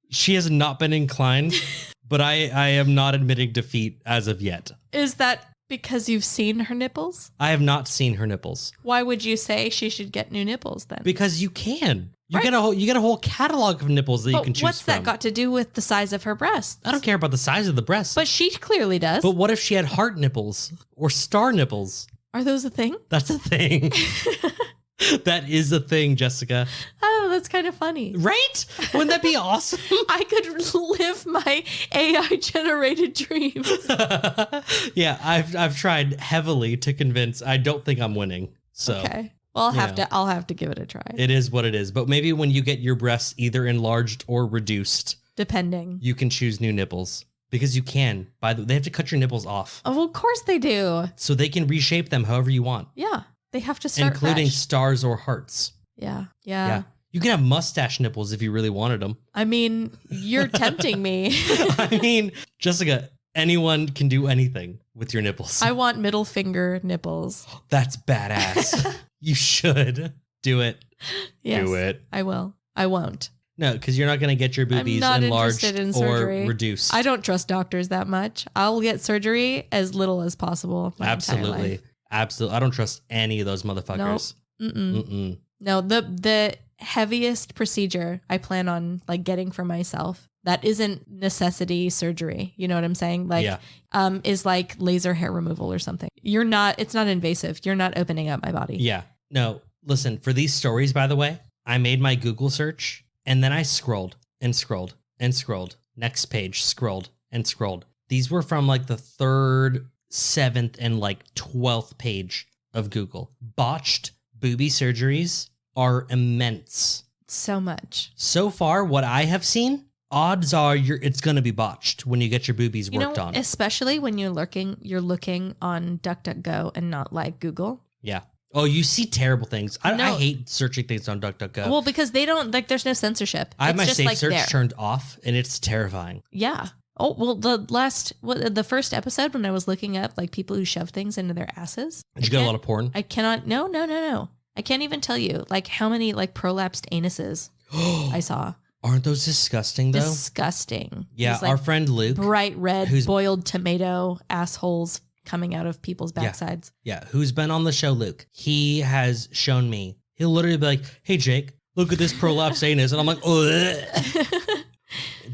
S2: She has not been inclined, but I am not admitting defeat as of yet.
S1: Is that because you've seen her nipples?
S2: I have not seen her nipples.
S1: Why would you say she should get new nipples then?
S2: Because you can. You get a whole catalog of nipples that you can choose
S1: what's
S2: from.
S1: that got to do with the size of her breasts?
S2: I don't care about the size of the breasts.
S1: But she clearly does.
S2: But what if she had heart nipples or star nipples?
S1: Are those a thing?
S2: That's a thing. That is a thing, Jessica.
S1: Oh, that's kind of funny.
S2: Right? Wouldn't that be awesome?
S1: I could live my AI-generated dreams.
S2: Yeah, I've tried heavily to convince. I don't think I'm winning. So
S1: okay. Well, I'll have to give it a try.
S2: It is what it is. But maybe when you get your breasts either enlarged or reduced,
S1: depending,
S2: you can choose new nipples. Because you can. They have to cut your nipples off.
S1: Oh, well, of course they do.
S2: So they can reshape them however you want.
S1: Yeah. They have to start
S2: including
S1: fresh.
S2: Stars or hearts.
S1: Yeah.
S2: You can have mustache nipples if you really wanted them.
S1: I mean, you're tempting me.
S2: I mean, Jessica, anyone can do anything with your nipples.
S1: I want middle finger nipples.
S2: That's badass. You should do it.
S1: Yes,
S2: do it.
S1: I will. I won't.
S2: No, because you're not going to get your boobies enlarged or reduced.
S1: I don't trust doctors that much. I'll get surgery as little as possible.
S2: Absolutely. Absolutely. I don't trust any of those motherfuckers.
S1: Nope. No, the heaviest procedure I plan on getting for myself that isn't necessity surgery. You know what I'm saying? Is like laser hair removal or something. It's not invasive. You're not opening up my body.
S2: Yeah. No, listen, for these stories, by the way, I made my Google search and then I scrolled and scrolled and scrolled. Next page, scrolled and scrolled. These were from the 3rd, 7th, and 12th page of Google. Botched boobie surgeries are immense.
S1: So much.
S2: So far, what I have seen, odds are it's going to be botched when you get your boobies worked on.
S1: Especially when you're looking on DuckDuckGo and not Google.
S2: Yeah. Oh, you see terrible things. I
S1: No.
S2: hate searching things on DuckDuckGo.
S1: Well, because they don't, like, there's no censorship.
S2: I have
S1: It's
S2: my
S1: just,
S2: safe
S1: like,
S2: search
S1: there.
S2: turned off, and it's terrifying.
S1: Yeah. Oh, well, the first episode when I was looking up, like, people who shove things into their asses.
S2: Did you get a lot of porn?
S1: I cannot, no. I can't even tell you, like, how many, like, prolapsed anuses I saw.
S2: Aren't those disgusting, though?
S1: Disgusting.
S2: Yeah,
S1: These, like,
S2: our friend Luke.
S1: bright red
S2: who's-
S1: boiled tomato assholes coming out of people's
S2: Yeah.
S1: backsides.
S2: Yeah, who's been on the show, Luke. He has shown me. He'll literally be like, hey, Jake, look at this prolapsed anus. And I'm like, ugh.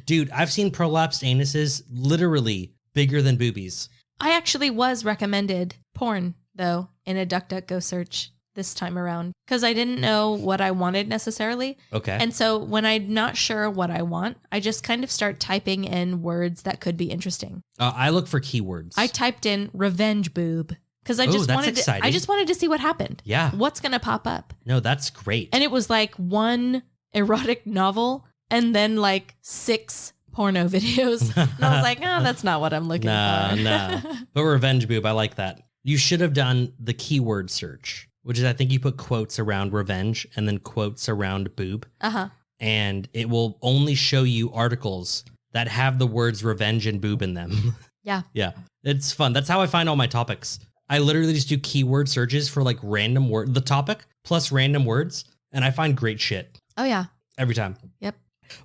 S2: Dude, I've seen prolapsed anuses literally bigger than boobies.
S1: I actually was recommended porn, though, in a DuckDuckGo search this time around because I didn't know what I wanted necessarily.
S2: Okay.
S1: And so when I'm not sure what I want, I just kind of start typing in words that could be interesting.
S2: I look for keywords.
S1: I typed in revenge boob because I
S2: Ooh,
S1: just
S2: that's
S1: wanted to,
S2: exciting.
S1: I just wanted to see what happened.
S2: Yeah.
S1: What's going to pop up?
S2: No, that's great.
S1: And it was like one erotic novel and then like 6 porno videos. And I was like, oh, that's not what I'm looking for.
S2: Nah. But revenge boob, I like that. You should have done the keyword search, which is I think you put quotes around revenge and then quotes around boob.
S1: Uh-huh.
S2: And it will only show you articles that have the words revenge and boob in them.
S1: Yeah.
S2: Yeah. It's fun. That's how I find all my topics. I literally just do keyword searches for like random word, the topic plus random words. And I find great shit
S1: Oh, yeah.
S2: every time.
S1: Yep.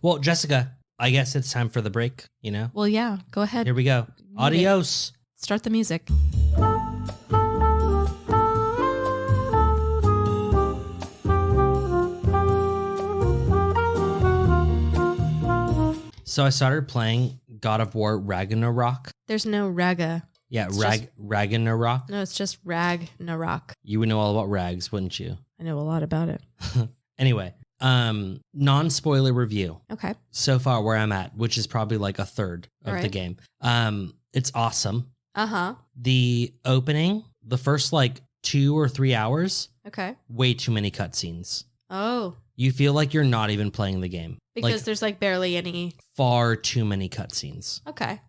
S2: Well, Jessica, I guess it's time for the break, you know?
S1: Well, yeah. Go ahead.
S2: Here we go. Adios.
S1: Start the music.
S2: So I started playing God of War Ragnarok.
S1: There's no raga.
S2: Yeah,
S1: It's
S2: Ragnarok.
S1: No, it's just Ragnarok.
S2: You would know all about rags, wouldn't you?
S1: I know a lot about it.
S2: Anyway, non-spoiler review.
S1: Okay.
S2: So far where I'm at, which is probably like a third of the
S1: Alright.
S2: game. It's awesome.
S1: Uh-huh.
S2: The opening, the first like 2 or 3 hours,
S1: Okay.
S2: way too many cutscenes.
S1: Oh,
S2: You feel like you're not even playing the game.
S1: because
S2: Like
S1: there's like barely any.
S2: far too many cutscenes.
S1: Okay.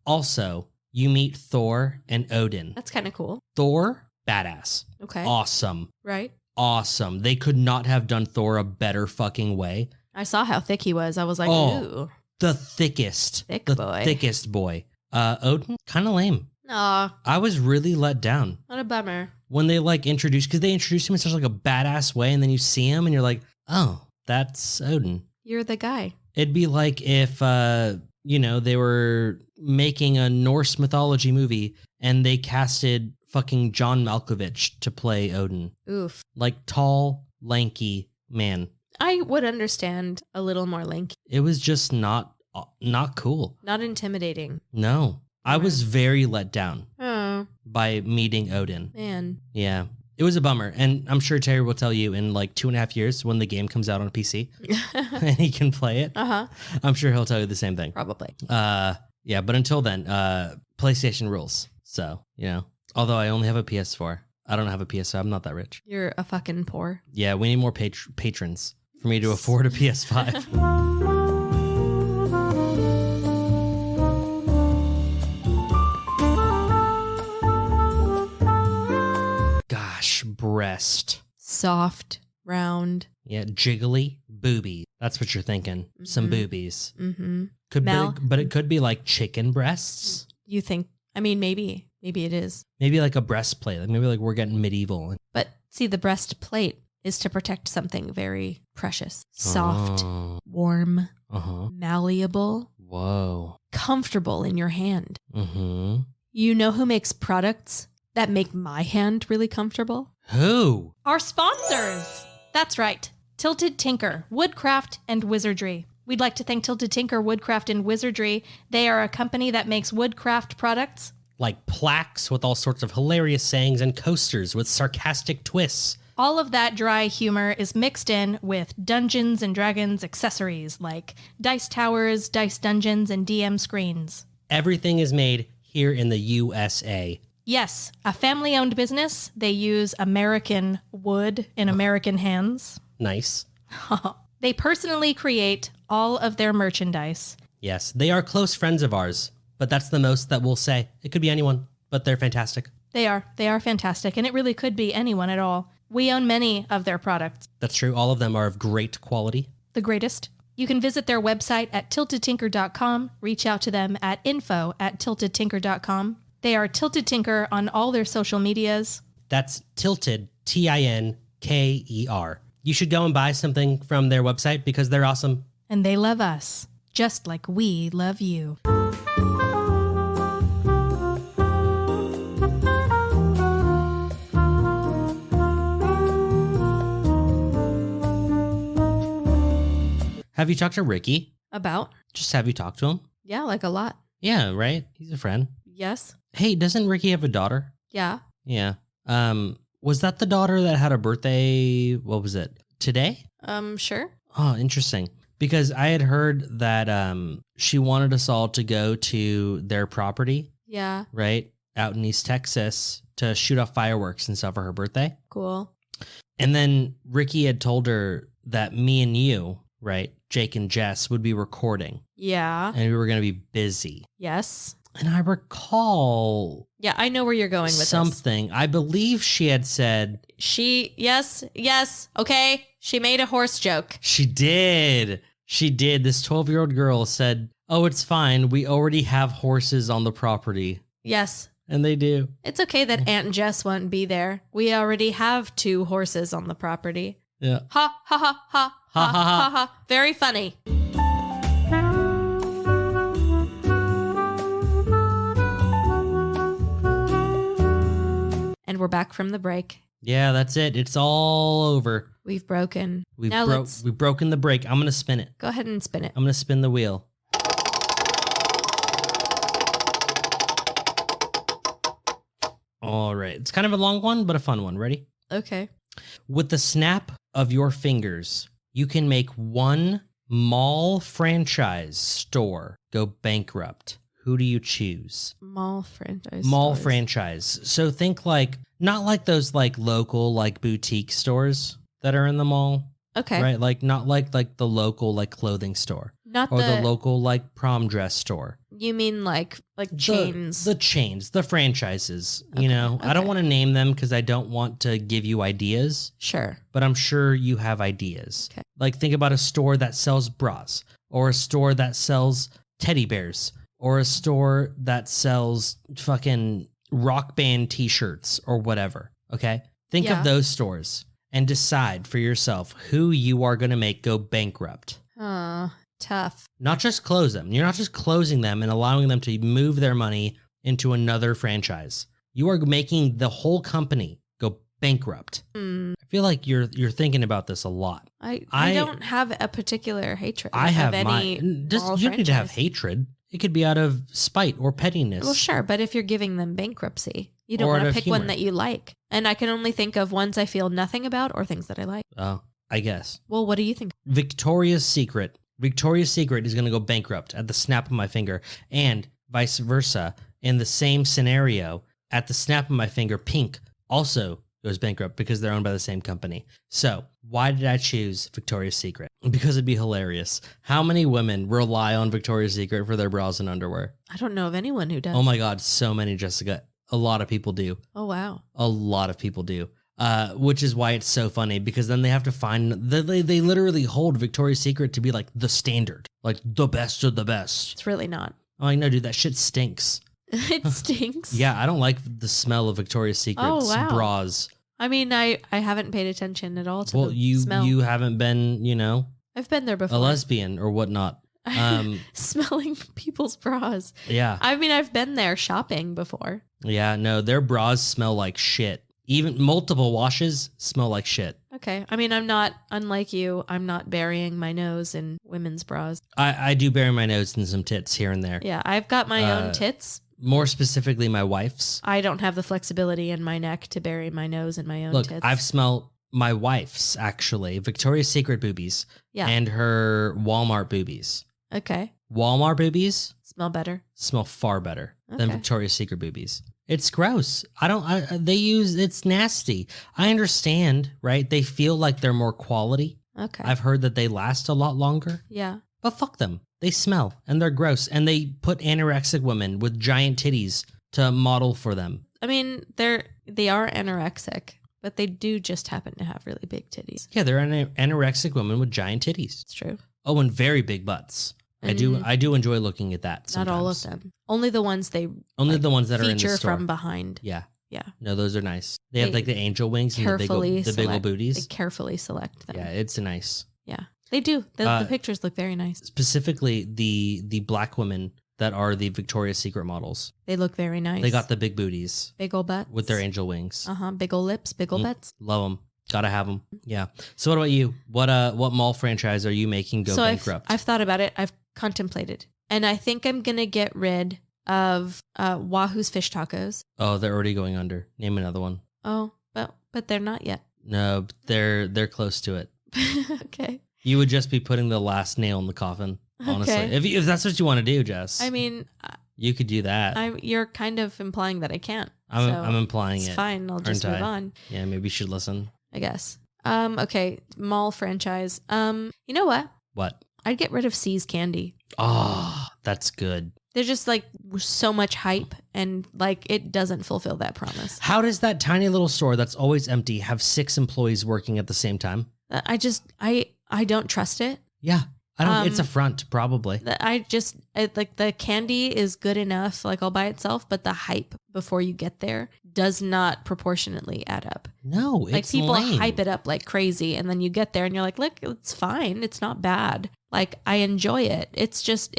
S2: Also, you meet Thor and Odin.
S1: That's kind of cool.
S2: Thor, badass.
S1: Okay.
S2: Awesome.
S1: Right.
S2: Awesome. They could not have done Thor a better fucking way.
S1: I saw how thick he was. I was like,
S2: Oh.
S1: ooh.
S2: The thickest.
S1: Thick
S2: the
S1: boy.
S2: thickest boy. Odin, kind of lame.
S1: Aw,
S2: I was really let down
S1: what a bummer.
S2: when they like introduced, because they introduced him in such like a badass way, and then you see him and you're like, oh, that's Odin.
S1: You're the guy.
S2: It'd be like if, they were making a Norse mythology movie and they casted fucking John Malkovich to play Odin.
S1: Oof.
S2: Like tall, lanky man.
S1: I would understand a little more lanky.
S2: It was just not cool.
S1: Not intimidating.
S2: No. I was very let down
S1: Oh,
S2: by meeting Odin.
S1: man.
S2: Yeah. It was a bummer. And I'm sure Terry will tell you in like 2.5 years when the game comes out on PC and he can play it.
S1: Uh-huh.
S2: I'm sure he'll tell you the same thing.
S1: Probably.
S2: Yeah, but until then, PlayStation rules. So, although I only have a PS4, I don't have a PS5. I'm not that rich.
S1: You're a fucking poor.
S2: Yeah, we need more patrons for me to afford a PS5. Gosh, breast.
S1: Soft, round.
S2: Yeah, jiggly, boobie. That's what you're thinking. Some
S1: Mhm.
S2: boobies.
S1: Mm-hmm.
S2: Could be,
S1: Mel?
S2: but it could be like chicken breasts.
S1: You think, I mean, maybe it is.
S2: Maybe like a breastplate. Like maybe like we're getting medieval.
S1: But see, the breastplate is to protect something very precious. Soft,
S2: Oh,
S1: warm,
S2: uh-huh.
S1: malleable,
S2: Whoa.
S1: comfortable in your hand.
S2: Mm-hmm.
S1: You know who makes products that make my hand really comfortable?
S2: Who?
S1: Our sponsors! That's right. Tilted Tinker, Woodcraft, and Wizardry. We'd like to thank Tilted Tinker, Woodcraft, and Wizardry. They are a company that makes woodcraft products.
S2: Like plaques with all sorts of hilarious sayings and coasters with sarcastic twists.
S1: All of that dry humor is mixed in with Dungeons and Dragons accessories like dice towers, dice dungeons, and DM screens.
S2: Everything is made here in the USA.
S1: Yes, a family-owned business. They use American wood in American hands.
S2: Nice.
S1: They personally create all of their merchandise.
S2: Yes, they are close friends of ours, but that's the most that we'll say. It could be anyone, but they're fantastic.
S1: They are fantastic, and it really could be anyone at all. We own many of their products.
S2: That's true. All of them are of great quality.
S1: The greatest. You can visit their website at tiltedtinker.com, reach out to them at info@tiltedtinker.com. They are Tilted Tinker on all their social medias.
S2: That's Tilted, Tinker. You should go and buy something from their website because they're awesome.
S1: And they love us, just like we love you.
S2: Have you talked to Ricky?
S1: About?
S2: Just have you talked to him?
S1: Yeah, like a lot.
S2: Yeah, right? He's a friend.
S1: Yes.
S2: Hey, doesn't Ricky have a daughter?
S1: Yeah.
S2: Yeah. Was that the daughter that had a birthday, what was it, today?
S1: Sure.
S2: Oh, interesting. Because I had heard that she wanted us all to go to their property,
S1: Yeah.
S2: right, out in East Texas to shoot off fireworks and stuff for her birthday.
S1: Cool.
S2: And then Ricky had told her that me and you, right, Jake and Jess, would be recording.
S1: Yeah.
S2: And we were going to be busy.
S1: Yes.
S2: And I recall
S1: Yeah, I know where you're going with
S2: something. I believe she had said...
S1: Yes, okay. She made a horse joke.
S2: She did. This 12-year-old girl said, oh, it's fine. We already have horses on the property.
S1: Yes.
S2: And they do.
S1: It's okay that Aunt Jess won't be there. We already have 2 horses on the property.
S2: Yeah.
S1: Ha, ha, ha, ha, ha, ha, ha, ha. Very funny. And we're back from the break.
S2: Yeah, that's it. It's all over.
S1: We've broken.
S2: We've
S1: now
S2: broken the break. I'm going to spin it.
S1: Go ahead and spin it.
S2: I'm going to spin the wheel. All right. It's kind of a long one, but a fun one. Ready?
S1: Okay.
S2: With the snap of your fingers, you can make one mall franchise store go bankrupt. Who do you choose?
S1: Mall franchise.
S2: Mall
S1: stores.
S2: franchise. So think like, not like those like local like boutique stores that are in the mall.
S1: Okay.
S2: Right? Like not like the local like clothing store.
S1: Not
S2: or the local like prom dress store.
S1: You mean like chains?
S2: The chains, the franchises,
S1: Okay,
S2: you know. I don't
S1: okay.
S2: want to name them because I don't want to give you ideas,
S1: Sure.
S2: but I'm sure you have ideas.
S1: Okay.
S2: Like think about a store that sells bras, or a store that sells teddy bears, or a store that sells fucking rock band t-shirts or whatever, okay? Think
S1: Yeah.
S2: of those stores and decide for yourself who you are going to make go bankrupt.
S1: Tough.
S2: Not just close them. You're not just closing them and allowing them to move their money into another franchise. You are making the whole company go bankrupt. I feel like you're thinking about this a lot.
S1: I don't have a particular hatred.
S2: I have
S1: of
S2: my
S1: any
S2: just
S1: mall
S2: you don't need to have
S1: franchise.
S2: hatred. It could be out of spite or pettiness.
S1: Well, sure, but if you're giving them bankruptcy, you don't
S2: Or
S1: want
S2: out
S1: to
S2: of
S1: pick
S2: humor.
S1: one that you like. And I can only think of ones I feel nothing about or things that I like.
S2: Oh, I guess.
S1: Well, what do you think?
S2: Victoria's Secret. Victoria's Secret is going to go bankrupt at the snap of my finger, and vice versa. In the same scenario, at the snap of my finger, Pink also goes bankrupt because they're owned by the same company. So why did I choose Victoria's Secret? Because it'd be hilarious. How many women rely on Victoria's Secret for their bras and underwear?
S1: I don't know of anyone who does.
S2: Oh my God, so many, Jessica. A lot of people do.
S1: Oh, wow.
S2: A lot of people do. Which is why it's so funny, because then they have to find, they literally hold Victoria's Secret to be like the standard, like the best of the best.
S1: It's really not.
S2: I'm like, no, dude, that shit stinks.
S1: It stinks.
S2: Yeah, I don't like the smell of Victoria's Secret's
S1: wow.
S2: bras.
S1: I mean, I haven't paid attention at all to
S2: Well,
S1: the smell.
S2: you haven't been, you know,
S1: I've been there before.
S2: a lesbian or whatnot.
S1: Smelling people's bras.
S2: Yeah.
S1: I mean, I've been there shopping before.
S2: Yeah, no, their bras smell like shit. Even multiple washes smell like shit.
S1: Okay. I mean, I'm not, unlike you, I'm not burying my nose in women's bras.
S2: I do bury my nose in some tits here and there.
S1: Yeah, I've got my own tits.
S2: More specifically, my wife's.
S1: I don't have the flexibility in my neck to bury my nose in my own
S2: Look,
S1: tits.
S2: I've smelled my wife's, actually, Victoria's Secret boobies,
S1: Yeah.
S2: and her Walmart boobies.
S1: Okay.
S2: Walmart boobies
S1: Smell better.
S2: smell far better than
S1: Okay.
S2: Victoria's Secret boobies. It's gross. It's nasty. I understand, right? They feel like they're more quality.
S1: Okay.
S2: I've heard that they last a lot longer,
S1: yeah.
S2: but fuck them. They smell and they're gross. And they put anorexic women with giant titties to model for them.
S1: I mean, they are anorexic, but they do just happen to have really big titties.
S2: Yeah, they're anorexic women with giant titties.
S1: It's true.
S2: Oh, and very big butts. I do enjoy looking at that sometimes.
S1: Not all of them. Only the ones
S2: the ones that are in the
S1: feature
S2: store.
S1: from behind.
S2: Yeah.
S1: Yeah.
S2: No, those are nice. They have like the angel wings and the big old booties.
S1: They carefully select them.
S2: Yeah, it's nice.
S1: Yeah. They do. The pictures look very nice.
S2: Specifically the black women that are the Victoria's Secret models.
S1: They look very nice.
S2: They got the big booties.
S1: Big old butts.
S2: With their angel wings.
S1: Big old lips, big old butts.
S2: Love them. Gotta have them. Yeah. So what about you? What mall franchise are you making go bankrupt?
S1: I've thought about it. I've contemplated. And I think I'm going to get rid of Wahoo's Fish Tacos.
S2: Oh, they're already going under. Name another one.
S1: Oh, but they're not yet.
S2: No, they're close to it.
S1: Okay.
S2: You would just be putting the last nail in the coffin, honestly.
S1: Okay.
S2: If that's what you want to do, Jess.
S1: I mean,
S2: you could do that.
S1: You're kind of implying that I can't.
S2: I'm implying
S1: it's fine. I'll just move on.
S2: Yeah, maybe you should listen.
S1: I guess. Okay, mall franchise. You know what?
S2: What?
S1: I'd get rid of C's Candy.
S2: Oh, that's good.
S1: There's just like so much hype and like it doesn't fulfill that promise.
S2: How does that tiny little store that's always empty have 6 employees working at the same time?
S1: I don't trust it.
S2: Yeah. I don't. It's a front, probably.
S1: Like the candy is good enough, like all by itself, but the hype before you get there does not proportionately add up.
S2: No, it's
S1: like people
S2: lame.
S1: hype it up like crazy, and then you get there and you're like, look, it's fine, it's not bad. Like I enjoy it. It's just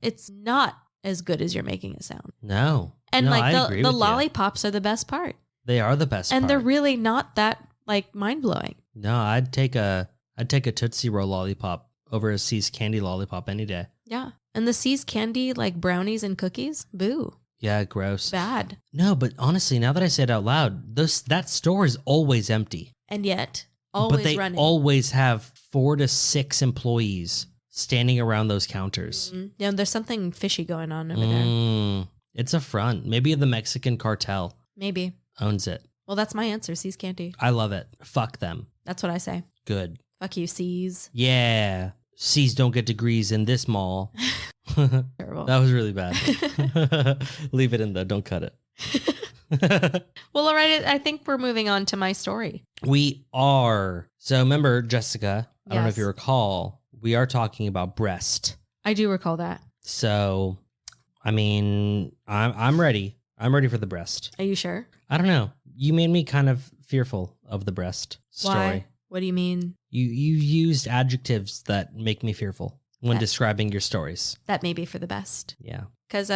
S1: it's not as good as you're making it sound.
S2: No,
S1: and
S2: no,
S1: like
S2: I agree
S1: the
S2: with
S1: lollipops are the best part.
S2: They are the best,
S1: and
S2: part.
S1: they're really not that like mind blowing.
S2: No, I'd take a Tootsie Roll lollipop over a C's Candy lollipop any day.
S1: Yeah. And the C's Candy, like brownies and cookies, boo.
S2: Yeah, gross.
S1: Bad.
S2: No, but honestly, now that I say it out loud, that store is always empty.
S1: And yet, always
S2: but they
S1: running.
S2: always have 4 to 6 employees standing around those counters.
S1: Mm-hmm. Yeah, there's something fishy going on over there.
S2: It's a front. Maybe the Mexican cartel
S1: Maybe
S2: owns it.
S1: Well, that's my answer, C's Candy.
S2: I love it. Fuck them.
S1: That's what I say.
S2: Good.
S1: Fuck you, C's.
S2: Yeah. C's don't get degrees in this mall.
S1: Terrible.
S2: That was really bad. Leave it in though. Don't cut it.
S1: Well, all right. I think we're moving on to my story.
S2: We are. So remember, Jessica, I don't know if
S1: Yes.
S2: you recall, we are talking about breast.
S1: I do recall that.
S2: So, I mean, I'm ready. I'm ready for the breast.
S1: Are you sure?
S2: I don't know. You made me kind of fearful of the breast story.
S1: Why? What do you mean?
S2: You used adjectives that make me fearful when describing your stories.
S1: That may be for the best.
S2: Yeah.
S1: Because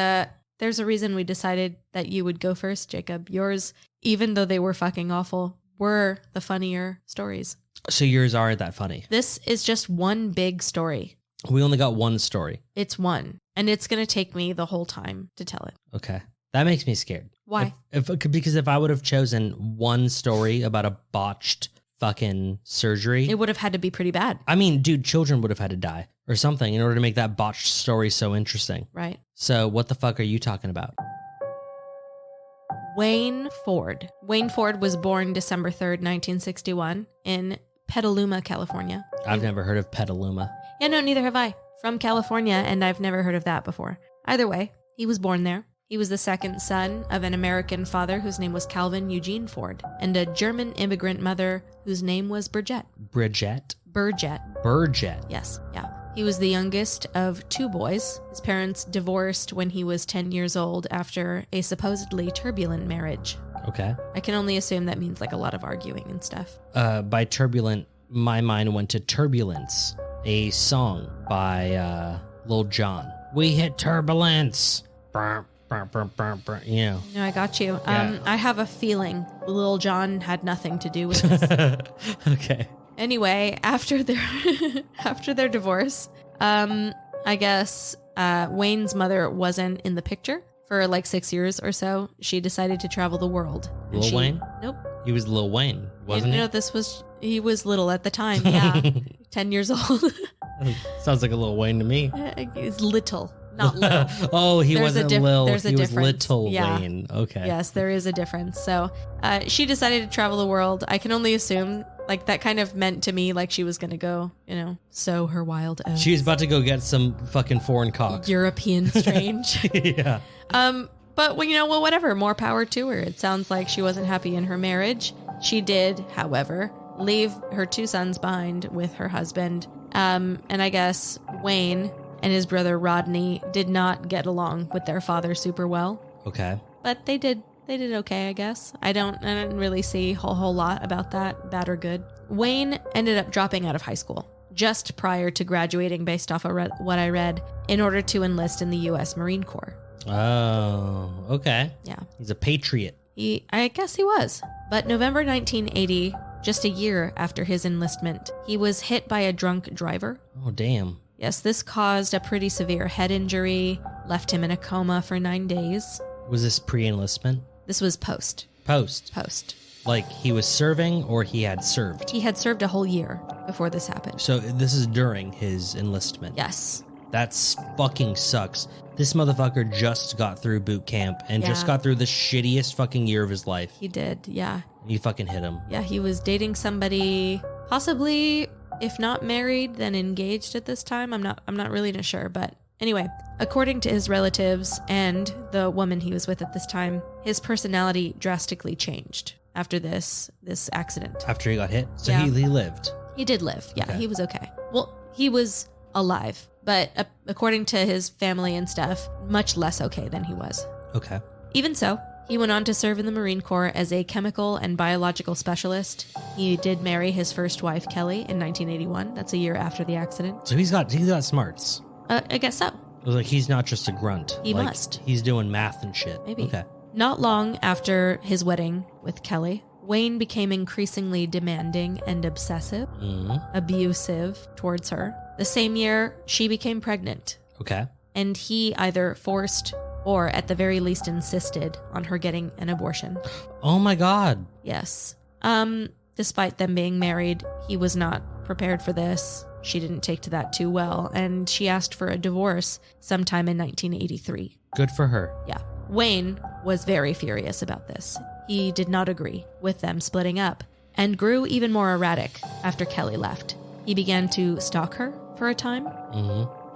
S1: there's a reason we decided that you would go first, Jacob. Yours, even though they were fucking awful, were the funnier stories.
S2: So yours aren't that funny.
S1: This is just one big story.
S2: We only got one story.
S1: It's one. And it's going to take me the whole time to tell it.
S2: Okay. That makes me scared.
S1: Why?
S2: Because if I would have chosen one story about a botched fucking surgery,
S1: It would have had to be pretty bad,
S2: I mean, dude, children would have had to die or something in order to make that botched story so interesting.
S1: right?
S2: So what the fuck are you talking about?
S1: Wayne Ford. Wayne Ford was born December 3rd, 1961 in Petaluma, California.
S2: I've never heard of Petaluma.
S1: Yeah, no, neither have I. From California, and I've never heard of that before. Either way, he was born there. He was the second son of an American father whose name was Calvin Eugene Ford, and a German immigrant mother whose name was Burgett.
S2: Burgett?
S1: Burgett. Yes, yeah. He was the youngest of 2 boys. His parents divorced when he was 10 years old after a supposedly turbulent marriage.
S2: Okay.
S1: I can only assume that means like a lot of arguing and stuff.
S2: By turbulent, my mind went to Turbulence, a song by Lil Jon. We hit turbulence. Burr, burr, burr, burr, burr, you know.
S1: No, I got you.
S2: Yeah.
S1: I have a feeling Lil Jon had nothing to do with this.
S2: Okay.
S1: Anyway, after their divorce, I guess Wayne's mother wasn't in the picture for like 6 years or so. She decided to travel the world. And
S2: Lil Wayne?
S1: Nope.
S2: He was Lil Wayne, wasn't he?
S1: No, he was little at the time. Yeah, 10 years old.
S2: Sounds like a Lil Wayne to me.
S1: He's little, not little.
S2: Oh, he
S1: There's
S2: wasn't Lil.
S1: there's a
S2: He was
S1: difference.
S2: Little
S1: Yeah.
S2: Wayne. Okay.
S1: Yes, there is a difference. So she decided to travel the world. I can only assume like that kind of meant to me like she was going to go, sow her wild oats.
S2: She was about to go get some fucking foreign cock.
S1: European strange.
S2: Yeah.
S1: But, well, whatever. More power to her. It sounds like she wasn't happy in her marriage. She did, however, leave her 2 sons behind with her husband. And I guess Wayne and his brother Rodney did not get along with their father super well.
S2: Okay.
S1: But they did okay, I guess. I didn't really see a whole lot about that, bad or good. Wayne ended up dropping out of high school just prior to graduating, based off of what I read, in order to enlist in the U.S. Marine Corps.
S2: Oh, okay.
S1: Yeah.
S2: He's a patriot.
S1: I guess he was. But November 1980, just a year after his enlistment, he was hit by a drunk driver.
S2: Oh, damn.
S1: Yes, this caused a pretty severe head injury, left him in a coma for 9 days.
S2: Was this pre-enlistment?
S1: This was post.
S2: Post. Like he was serving or he had served?
S1: He had served a whole year before this happened.
S2: So this is during his enlistment?
S1: Yes.
S2: That's fucking sucks. This motherfucker just got through boot camp and just got through the shittiest fucking year of his life.
S1: He did, yeah.
S2: And you fucking hit him.
S1: Yeah, he was dating somebody, possibly, if not married, then engaged at this time. I'm not really sure, but anyway, according to his relatives and the woman he was with at this time, his personality drastically changed after this accident.
S2: After he got hit? So
S1: Yeah.
S2: he lived.
S1: He did live. Yeah,
S2: Okay.
S1: He was okay. Well, he was alive, but according to his family and stuff, much less okay than he was.
S2: Okay.
S1: Even so, he went on to serve in the Marine Corps as a chemical and biological specialist. He did marry his first wife, Kelly, in 1981. That's a year after the accident.
S2: So he's got smarts.
S1: I guess so.
S2: It was like he's not just a grunt.
S1: He
S2: Like,
S1: must.
S2: He's doing math and shit.
S1: Maybe.
S2: Okay.
S1: Not long after his wedding with Kelly, Wayne became increasingly demanding and obsessive, abusive towards her. The same year, she became pregnant,
S2: Okay.
S1: and he either forced or at the very least insisted on her getting an abortion.
S2: Oh my God.
S1: Yes. Despite them being married, he was not prepared for this. She didn't take to that too well, and she asked for a divorce sometime in 1983.
S2: Good for her.
S1: Yeah. Wayne was very furious about this. He did not agree with them splitting up and grew even more erratic after Kelly left. He began to stalk her for a time.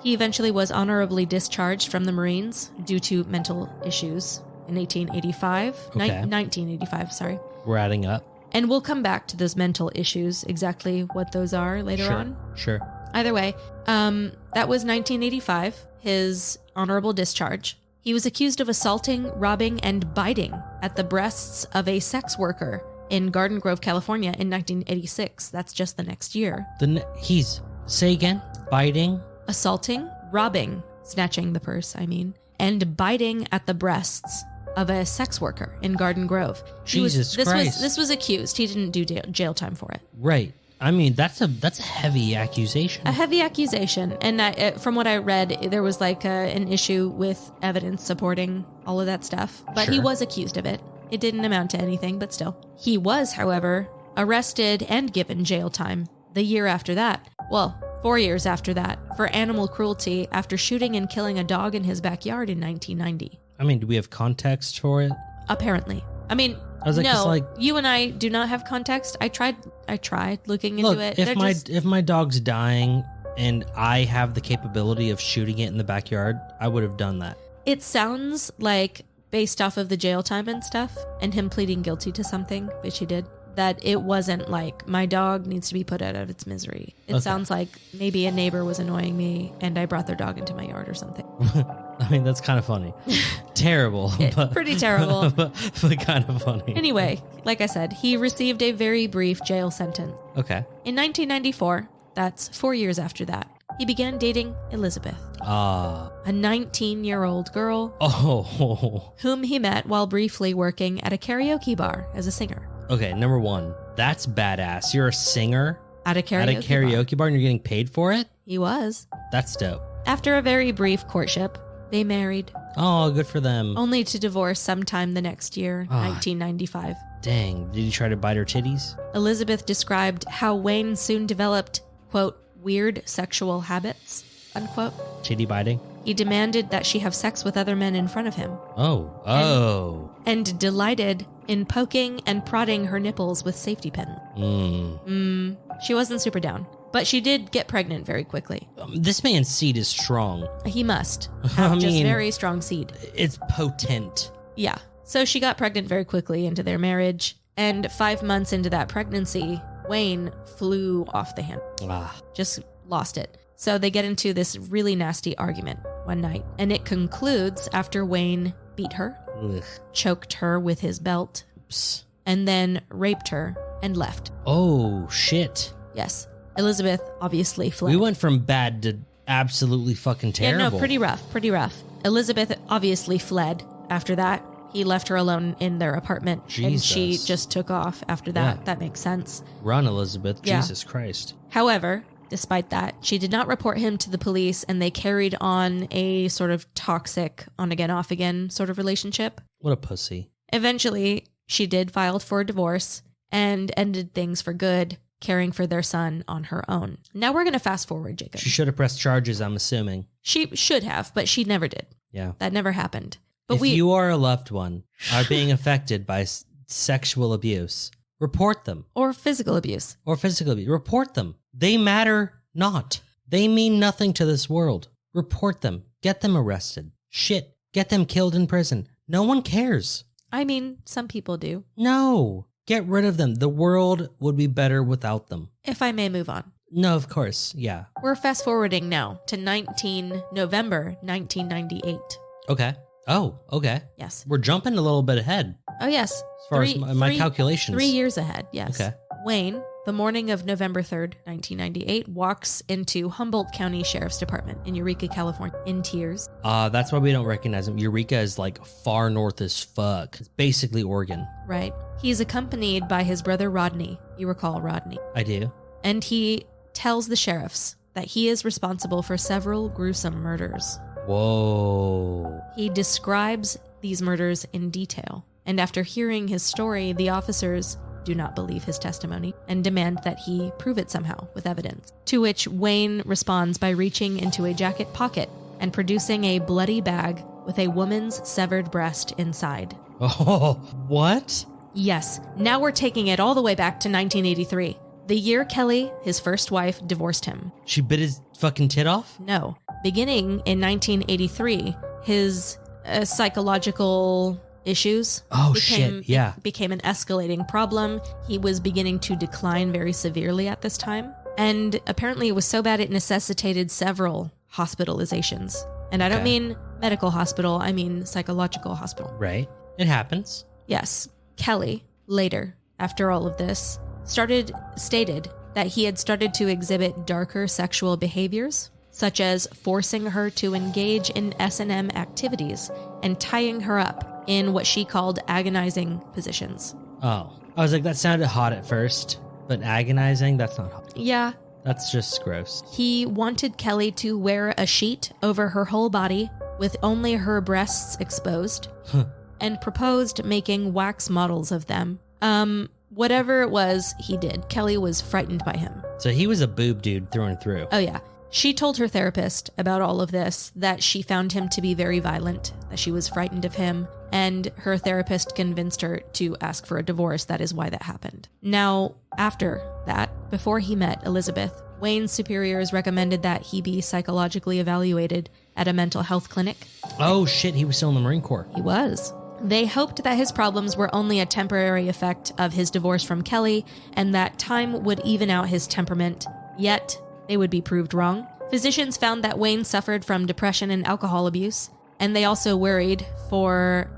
S1: He eventually was honorably discharged from the Marines due to mental issues in 1885.
S2: Okay.
S1: 1985, sorry.
S2: We're adding up.
S1: And we'll come back to those mental issues, exactly what those are later on.
S2: Sure.
S1: Either way, that was 1985, his honorable discharge. He was accused of assaulting, robbing, and biting at the breasts of a sex worker in Garden Grove, California in 1986. That's just the next year.
S2: Say again? Biting?
S1: Assaulting, robbing, snatching the purse, and biting at the breasts of a sex worker in Garden Grove.
S2: Jesus Christ.
S1: This was accused. He didn't do jail time for it.
S2: Right. I mean, that's a heavy accusation.
S1: A heavy accusation. And from what I read, there was like an issue with evidence supporting all of that stuff. But he
S2: Sure.
S1: was accused of it. It didn't amount to anything, but still. He was, however, arrested and given jail time the year after that. Well, 4 years after that, for animal cruelty after shooting and killing a dog in his backyard in 1990.
S2: I mean, do we have context for it?
S1: Apparently. I mean,
S2: I was like,
S1: no,
S2: it's like-
S1: you and I do not have context. I tried looking into
S2: Look,
S1: it.
S2: if my dog's dying and I have the capability of shooting it in the backyard, I would have done that.
S1: It sounds like, based off of the jail time and stuff, and him pleading guilty to something, which he did, that it wasn't like, my dog needs to be put out of its misery. It
S2: Okay.
S1: sounds like maybe a neighbor was annoying me and I brought their dog into my yard or something.
S2: I mean, that's kind of funny. Terrible. But,
S1: Pretty terrible.
S2: but kind of funny.
S1: Anyway, like I said, he received a very brief jail sentence.
S2: Okay.
S1: In 1994, that's 4 years after that, he began dating Elizabeth, a 19-year-old girl
S2: Oh.
S1: whom he met while briefly working at a karaoke bar as a singer.
S2: Okay, number one, that's badass. You're a singer
S1: At a karaoke,
S2: at a karaoke bar and you're getting paid for it?
S1: He was.
S2: That's dope.
S1: After a very brief courtship, they married,
S2: Oh, good for them.
S1: only to divorce sometime the next year, 1995.
S2: Dang, did you try to bite her titties?
S1: Elizabeth described how Wayne soon developed, quote, weird sexual habits, unquote.
S2: Titty biting?
S1: He demanded that she have sex with other men in front of him
S2: Oh.
S1: and delighted in poking and prodding her nipples with safety pins. She wasn't super down. But she did get pregnant very quickly.
S2: This man's seed is strong.
S1: He must have just very strong seed.
S2: It's potent.
S1: Yeah. So she got pregnant very quickly into their marriage. And 5 months into that pregnancy, Wayne flew off the handle. Just lost it. So they get into this really nasty argument one night. And it concludes after Wayne beat her, choked her with his belt, and then raped her and left.
S2: Oh, shit.
S1: Yes. Elizabeth obviously fled.
S2: We went from bad to absolutely fucking terrible.
S1: Yeah, no, pretty rough. Elizabeth obviously fled after that. He left her alone in their apartment, and she just took off after that. Yeah. That makes sense.
S2: Run, Elizabeth.
S1: Yeah.
S2: Jesus Christ.
S1: However, despite that, she did not report him to the police, and they carried on a sort of toxic on-again, off-again sort of relationship.
S2: What a pussy.
S1: Eventually, she did file for divorce and ended things for good, caring for their son on her own. Now we're going to fast forward, Jacob.
S2: She should have pressed charges, I'm assuming.
S1: She should have, but she never did.
S2: Yeah.
S1: That never happened. But
S2: if you or a loved one are being affected by sexual abuse, report them.
S1: Or physical abuse.
S2: Report them. They matter not. They mean nothing to this world. Report them. Get them arrested. Shit. Get them killed in prison. No one cares.
S1: I mean, some people do.
S2: No. Get rid of them. The world would be better without them.
S1: If I may move on.
S2: No, of course. Yeah.
S1: We're fast forwarding now to November 1998.
S2: Okay. Oh, okay.
S1: Yes.
S2: We're jumping a little bit ahead.
S1: Oh, yes.
S2: As far as my calculations.
S1: 3 years ahead, yes.
S2: Okay.
S1: Wayne, the morning of November 3rd, 1998, walks into Humboldt County Sheriff's Department in Eureka, California, in tears.
S2: That's why we don't recognize him. Eureka is like far north as fuck. It's basically Oregon.
S1: Right. He's accompanied by his brother Rodney. You recall Rodney.
S2: I do.
S1: And he tells the sheriffs that he is responsible for several gruesome murders.
S2: Whoa.
S1: He describes these murders in detail. And after hearing his story, the officers do not believe his testimony and demand that he prove it somehow with evidence. To which Wayne responds by reaching into a jacket pocket and producing a bloody bag with a woman's severed breast inside.
S2: Oh, what?
S1: Yes. Now we're taking it all the way back to 1983. The year Kelly, his first wife, divorced him.
S2: She bit his fucking tit off?
S1: No. Beginning in 1983, his psychological issues became an escalating problem. He was beginning to decline very severely at this time. And apparently it was so bad it necessitated several hospitalizations. And I don't mean medical hospital, I mean psychological hospital.
S2: Right. It happens.
S1: Yes. Kelly, later, after all of this, stated that he had started to exhibit darker sexual behaviors, such as forcing her to engage in S&M activities and tying her up in what she called agonizing positions.
S2: Oh, I was like, that sounded hot at first, but agonizing, that's not hot.
S1: Yeah.
S2: That's just gross.
S1: He wanted Kelly to wear a sheet over her whole body with only her breasts exposed and proposed making wax models of them. Whatever it was, he did. Kelly was frightened by him.
S2: So he was a boob dude through and through.
S1: Oh, yeah. She told her therapist about all of this, that she found him to be very violent, that she was frightened of him, and her therapist convinced her to ask for a divorce. That is why that happened. Now, after that, before he met Elizabeth, Wayne's superiors recommended that he be psychologically evaluated at a mental health clinic.
S2: Oh, shit, he was still in the Marine Corps.
S1: He was. They hoped that his problems were only a temporary effect of his divorce from Kelly, and that time would even out his temperament, yet they would be proved wrong. Physicians found that Wayne suffered from depression and alcohol abuse, and they also worried for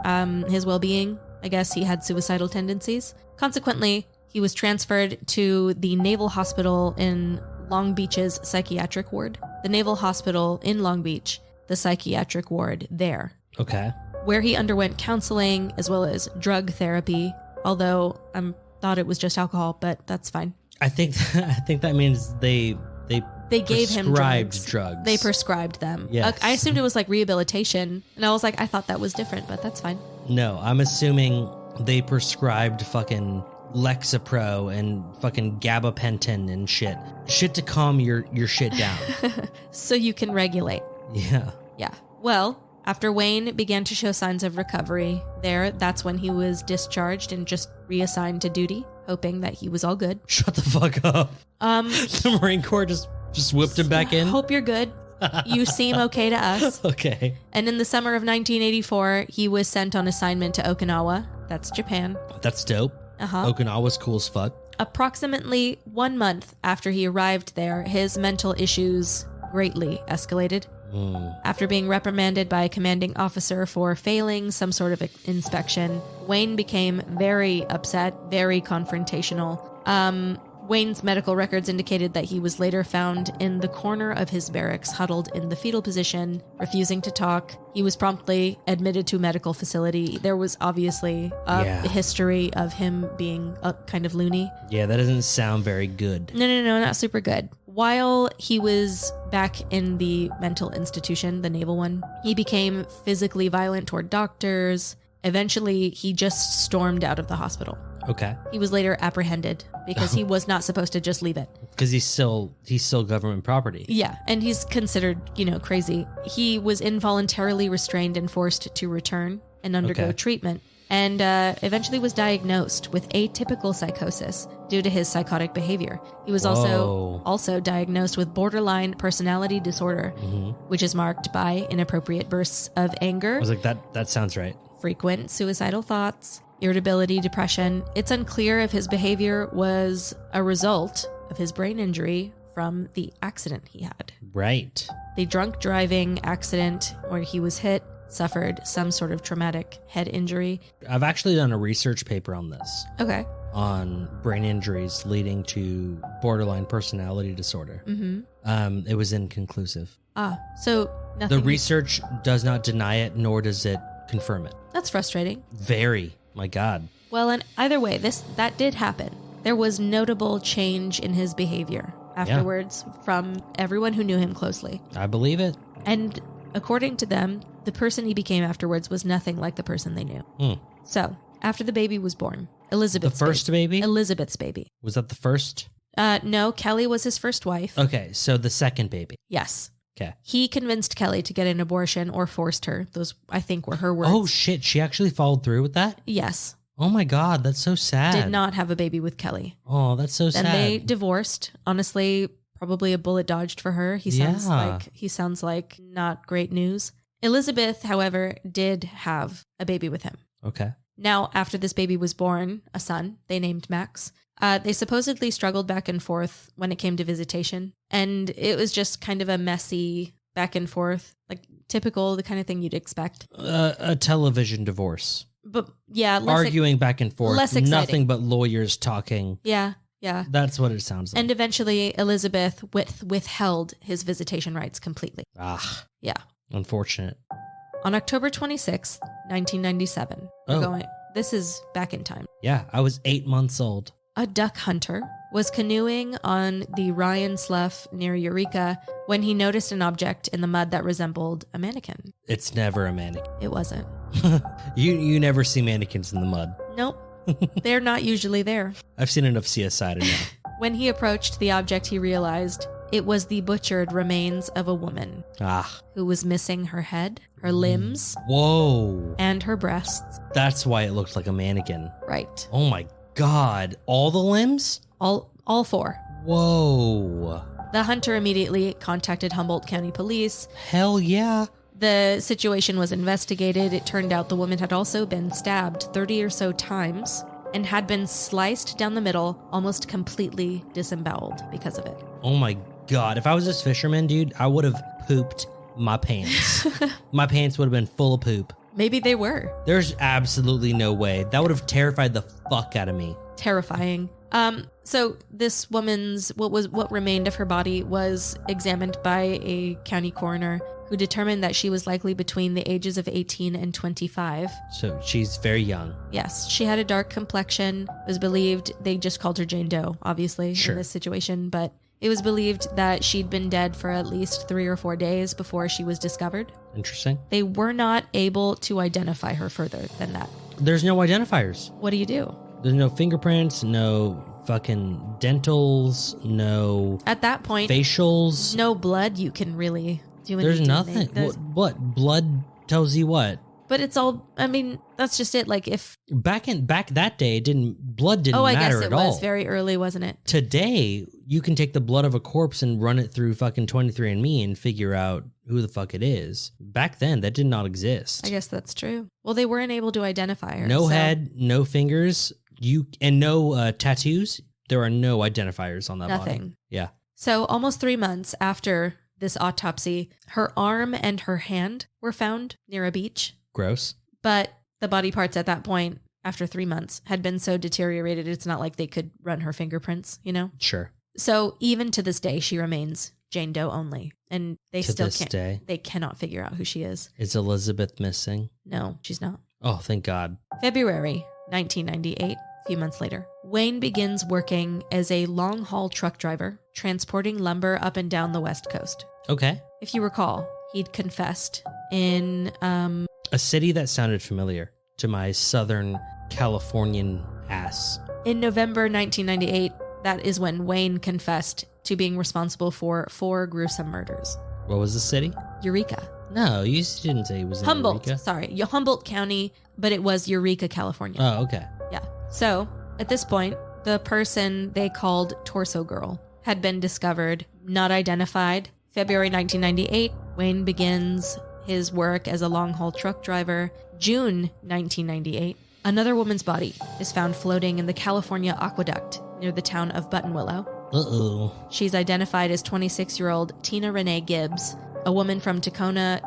S1: his well-being. I guess he had suicidal tendencies. Consequently, he was transferred to the Naval Hospital in Long Beach's psychiatric ward. The Naval Hospital in Long Beach, the psychiatric ward there.
S2: Okay.
S1: Where he underwent counseling as well as drug therapy, although I thought it was just alcohol, but that's fine.
S2: I think that means they
S1: gave him drugs. They prescribed them.
S2: Yes.
S1: I assumed it was like rehabilitation, and I was like, I thought that was different, but that's fine.
S2: No, I'm assuming they prescribed fucking Lexapro and fucking gabapentin and shit. Shit to calm your shit down.
S1: So you can regulate.
S2: Yeah.
S1: Yeah. Well, after Wayne began to show signs of recovery that's when he was discharged and just reassigned to duty. hoping that he was all good.
S2: Shut the fuck up. The Marine Corps just whipped him back in?
S1: Hope you're good. You seem okay to us.
S2: Okay.
S1: And in the summer of 1984, he was sent on assignment to Okinawa. That's Japan.
S2: That's dope. Okinawa's cool as fuck.
S1: Approximately 1 month after he arrived there, his mental issues greatly escalated. After being reprimanded by a commanding officer for failing some sort of inspection, Wayne became very upset, very confrontational. Wayne's medical records indicated that he was later found in the corner of his barracks, huddled in the fetal position, refusing to talk. He was promptly admitted to a medical facility. There was obviously a history of him being kind of loony.
S2: Yeah, that doesn't sound very good.
S1: No, not super good. While he was back in the mental institution, the naval one, he became physically violent toward doctors. Eventually, he just stormed out of the hospital.
S2: Okay.
S1: He was later apprehended because he was not supposed to just leave it.
S2: Because he's still government property.
S1: Yeah, and he's considered, crazy. He was involuntarily restrained and forced to return and undergo treatment, and eventually was diagnosed with atypical psychosis due to his psychotic behavior. He was also diagnosed with borderline personality disorder, which is marked by inappropriate bursts of anger.
S2: I was like, that sounds right.
S1: Frequent suicidal thoughts, irritability, depression. It's unclear if his behavior was a result of his brain injury from the accident he had.
S2: Right.
S1: The drunk driving accident where he was hit, suffered some sort of traumatic head injury.
S2: I've actually done a research paper on this.
S1: Okay.
S2: On brain injuries leading to borderline personality disorder. It was inconclusive.
S1: So nothing.
S2: The research does not deny it, nor does it confirm it.
S1: That's frustrating.
S2: Very. My God.
S1: Well, and either way, that did happen. There was notable change in his behavior afterwards from everyone who knew him closely.
S2: I believe it.
S1: And according to them, the person he became afterwards was nothing like the person they knew. So, after the baby was born, Elizabeth's
S2: The first baby?
S1: Elizabeth's baby.
S2: Was that the first?
S1: No, Kelly was his first wife.
S2: Okay, so the second baby.
S1: Yes.
S2: Okay.
S1: He convinced Kelly to get an abortion or forced her. Those, I think, were her words.
S2: Oh, shit. She actually followed through with that?
S1: Yes.
S2: Oh, my God. That's so sad.
S1: Did not have a baby with Kelly.
S2: Oh, that's so sad.
S1: Then they divorced. Honestly, probably a bullet dodged for her. He sounds like not great news. Elizabeth, however, did have a baby with him.
S2: Okay.
S1: Now, after this baby was born, a son, they named Max. They supposedly struggled back and forth when it came to visitation. And it was just kind of a messy back and forth, like typical, the kind of thing you'd expect.
S2: A television divorce.
S1: But yeah,
S2: arguing back and forth.
S1: Less exciting.
S2: Nothing but lawyers talking.
S1: Yeah.
S2: That's what it sounds like.
S1: And eventually, Elizabeth withheld his visitation rights completely. Yeah.
S2: Unfortunate.
S1: On October 26th, 1997, this is back in time.
S2: Yeah, I was 8 months old.
S1: A duck hunter was canoeing on the Ryan Slough near Eureka when he noticed an object in the mud that resembled a mannequin.
S2: It's never a mannequin.
S1: It wasn't.
S2: You never see mannequins in the mud.
S1: Nope. They're not usually there.
S2: I've seen enough CSI to know.
S1: When he approached the object, he realized it was the butchered remains of a woman who was missing her head, her limbs, and her breasts.
S2: That's why it looked like a mannequin.
S1: Right.
S2: Oh my God. All the limbs?
S1: All four.
S2: Whoa.
S1: The hunter immediately contacted Humboldt County Police.
S2: Hell yeah.
S1: The situation was investigated. It turned out the woman had also been stabbed 30 or so times and had been sliced down the middle, almost completely disemboweled because of it.
S2: Oh my God. If I was this fisherman, dude, I would have pooped my pants. My pants would have been full of poop.
S1: Maybe they were.
S2: There's absolutely no way. That would have terrified the fuck out of me.
S1: Terrifying. So this woman's, what remained of her body was examined by a county coroner who determined that she was likely between the ages of 18 and 25.
S2: So she's very young.
S1: Yes. She had a dark complexion. It was believed, they just called her Jane Doe, obviously, in this situation, but it was believed that she'd been dead for at least 3 or 4 days before she was discovered.
S2: Interesting.
S1: They were not able to identify her further than that.
S2: There's no identifiers.
S1: What do you do?
S2: There's no fingerprints, no fucking dentals, no...
S1: At that point...
S2: facials.
S1: No blood you can really do anything.
S2: There's nothing. What? Blood tells you what?
S1: But it's all, I mean, that's just it. Like if
S2: Back that day, blood didn't
S1: I
S2: matter
S1: guess it
S2: at all.
S1: was very early, wasn't it?
S2: Today, you can take the blood of a corpse and run it through fucking 23andMe and figure out who the fuck it is. Back then, that did not exist.
S1: I guess that's true. Well, they weren't able to identify her.
S2: No
S1: so-
S2: head, no fingers, and no tattoos. There are no identifiers on that body.
S1: Nothing.
S2: Yeah.
S1: So almost 3 months after this autopsy, her arm and her hand were found near a beach.
S2: Gross.
S1: But the body parts at that point, after 3 months, had been so deteriorated, it's not like they could run her fingerprints, you know?
S2: Sure.
S1: So even to this day, she remains Jane Doe only. And they
S2: To
S1: still
S2: this
S1: can't.
S2: day.
S1: They cannot figure out who she is.
S2: Is Elizabeth missing?
S1: No, she's not.
S2: Oh, thank God.
S1: February 1998, a few months later, Wayne begins working as a long-haul truck driver, transporting lumber up and down the West Coast.
S2: Okay.
S1: If you recall, he'd confessed in
S2: A city that sounded familiar to my Southern Californian ass.
S1: in November 1998. That is when Wayne confessed to being responsible for 4 gruesome murders.
S2: What was the city?
S1: Eureka.
S2: No, you didn't say it was in
S1: Humboldt.
S2: Eureka.
S1: Sorry, Humboldt County, but it was Eureka, California.
S2: Oh, okay.
S1: Yeah. So at this point, the person they called Torso Girl had been discovered, not identified. February 1998, Wayne begins his work as a long-haul truck driver. June 1998, another woman's body is found floating in the California aqueduct near the town of Buttonwillow.
S2: Uh-oh.
S1: She's identified as 26-year-old Tina Renee Gibbs, a woman from Tacoma,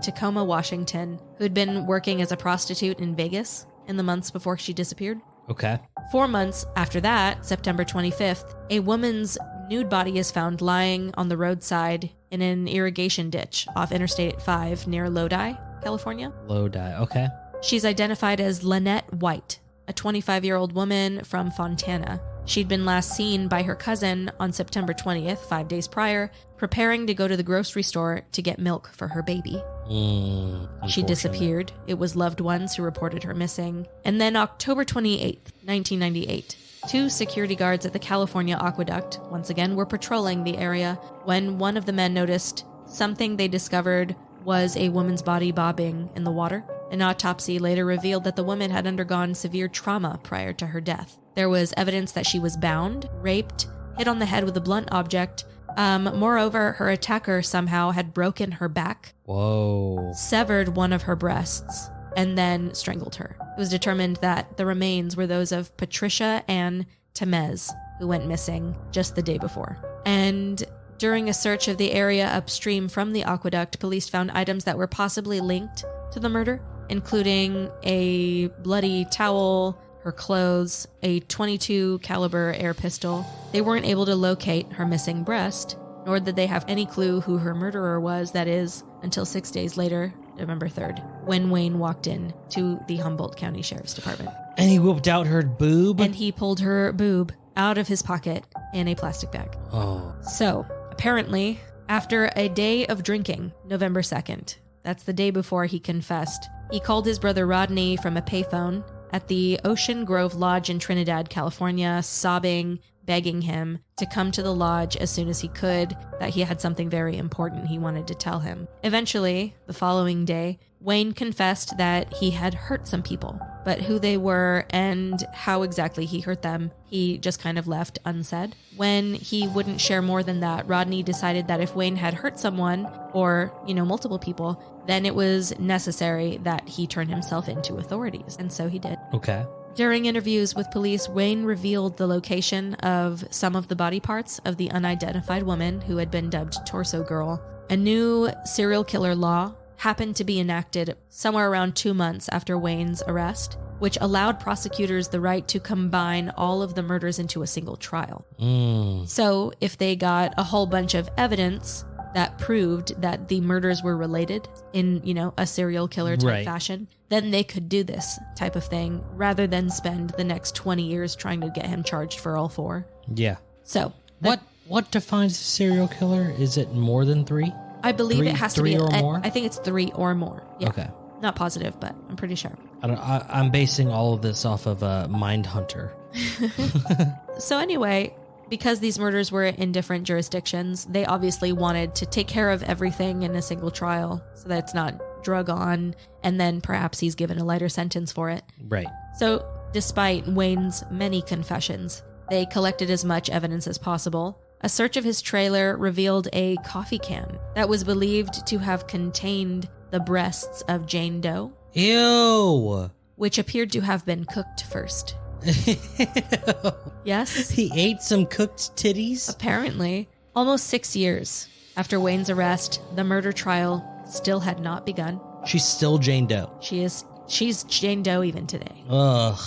S1: Washington, who'd been working as a prostitute in Vegas in the months before she disappeared.
S2: Okay.
S1: 4 months after that, September 25th, a woman's nude body is found lying on the roadside in an irrigation ditch off Interstate 5 near Lodi, California.
S2: Lodi. Okay.
S1: She's identified as Lynette White, a 25-year-old woman from Fontana. She'd been last seen by her cousin on September 20th, 5 days prior, preparing to go to the grocery store to get milk for her baby. She
S2: Unfortunate.
S1: disappeared. It was loved ones who reported her missing. And then October 28th, 1998, 2 security guards at the California Aqueduct, once again, were patrolling the area when one of the men noticed something they discovered was a woman's body bobbing in the water. An autopsy later revealed that the woman had undergone severe trauma prior to her death. There was evidence that she was bound, raped, hit on the head with a blunt object. Moreover, her attacker somehow had broken her back,
S2: Whoa.
S1: severed one of her breasts, and then strangled her. It was determined that the remains were those of Patricia Ann Temez, who went missing just the day before. And during a search of the area upstream from the aqueduct, police found items that were possibly linked to the murder, including a bloody towel, her clothes, a .22 caliber air pistol. They weren't able to locate her missing breast, nor did they have any clue who her murderer was, that is, until 6 days later, November 3rd, when Wayne walked in to the Humboldt County Sheriff's Department.
S2: And he whipped out her boob?
S1: And he pulled her boob out of his pocket in a plastic bag.
S2: Oh.
S1: So, apparently, after a day of drinking, November 2nd, that's the day before he confessed, he called his brother Rodney from a payphone at the Ocean Grove Lodge in Trinidad, California, sobbing, begging him to come to the lodge as soon as he could, that he had something very important he wanted to tell him. Eventually, the following day, Wayne confessed that he had hurt some people, but who they were and how exactly he hurt them, he just kind of left unsaid. When he wouldn't share more than that, Rodney decided that if Wayne had hurt someone, or, multiple people, then it was necessary that he turn himself into authorities, and so he did.
S2: Okay.
S1: During interviews with police, Wayne revealed the location of some of the body parts of the unidentified woman who had been dubbed Torso Girl. A new serial killer law happened to be enacted somewhere around 2 months after Wayne's arrest, which allowed prosecutors the right to combine all of the murders into a single trial. So if they got a whole bunch of evidence that proved that the murders were related in, a serial killer type fashion, then they could do this type of thing rather than spend the next 20 years trying to get him charged for all 4.
S2: Yeah.
S1: So
S2: What defines a serial killer? Is it more than 3?
S1: I believe it has to be
S2: 3 or more?
S1: I think it's 3 or more. Yeah.
S2: Okay.
S1: Not positive, but I'm pretty sure.
S2: I'm basing all of this off of Mindhunter.
S1: So anyway, because these murders were in different jurisdictions, they obviously wanted to take care of everything in a single trial so that it's not drug on, and then perhaps he's given a lighter sentence for it.
S2: Right.
S1: So, despite Wayne's many confessions, they collected as much evidence as possible. A search of his trailer revealed a coffee can that was believed to have contained the breasts of Jane Doe.
S2: Ew.
S1: Which appeared to have been cooked first. Yes?
S2: He ate some cooked titties?
S1: Apparently. Almost 6 years after Wayne's arrest, the murder trial still had not begun.
S2: She's still Jane Doe.
S1: She's Jane Doe even today.
S2: Ugh.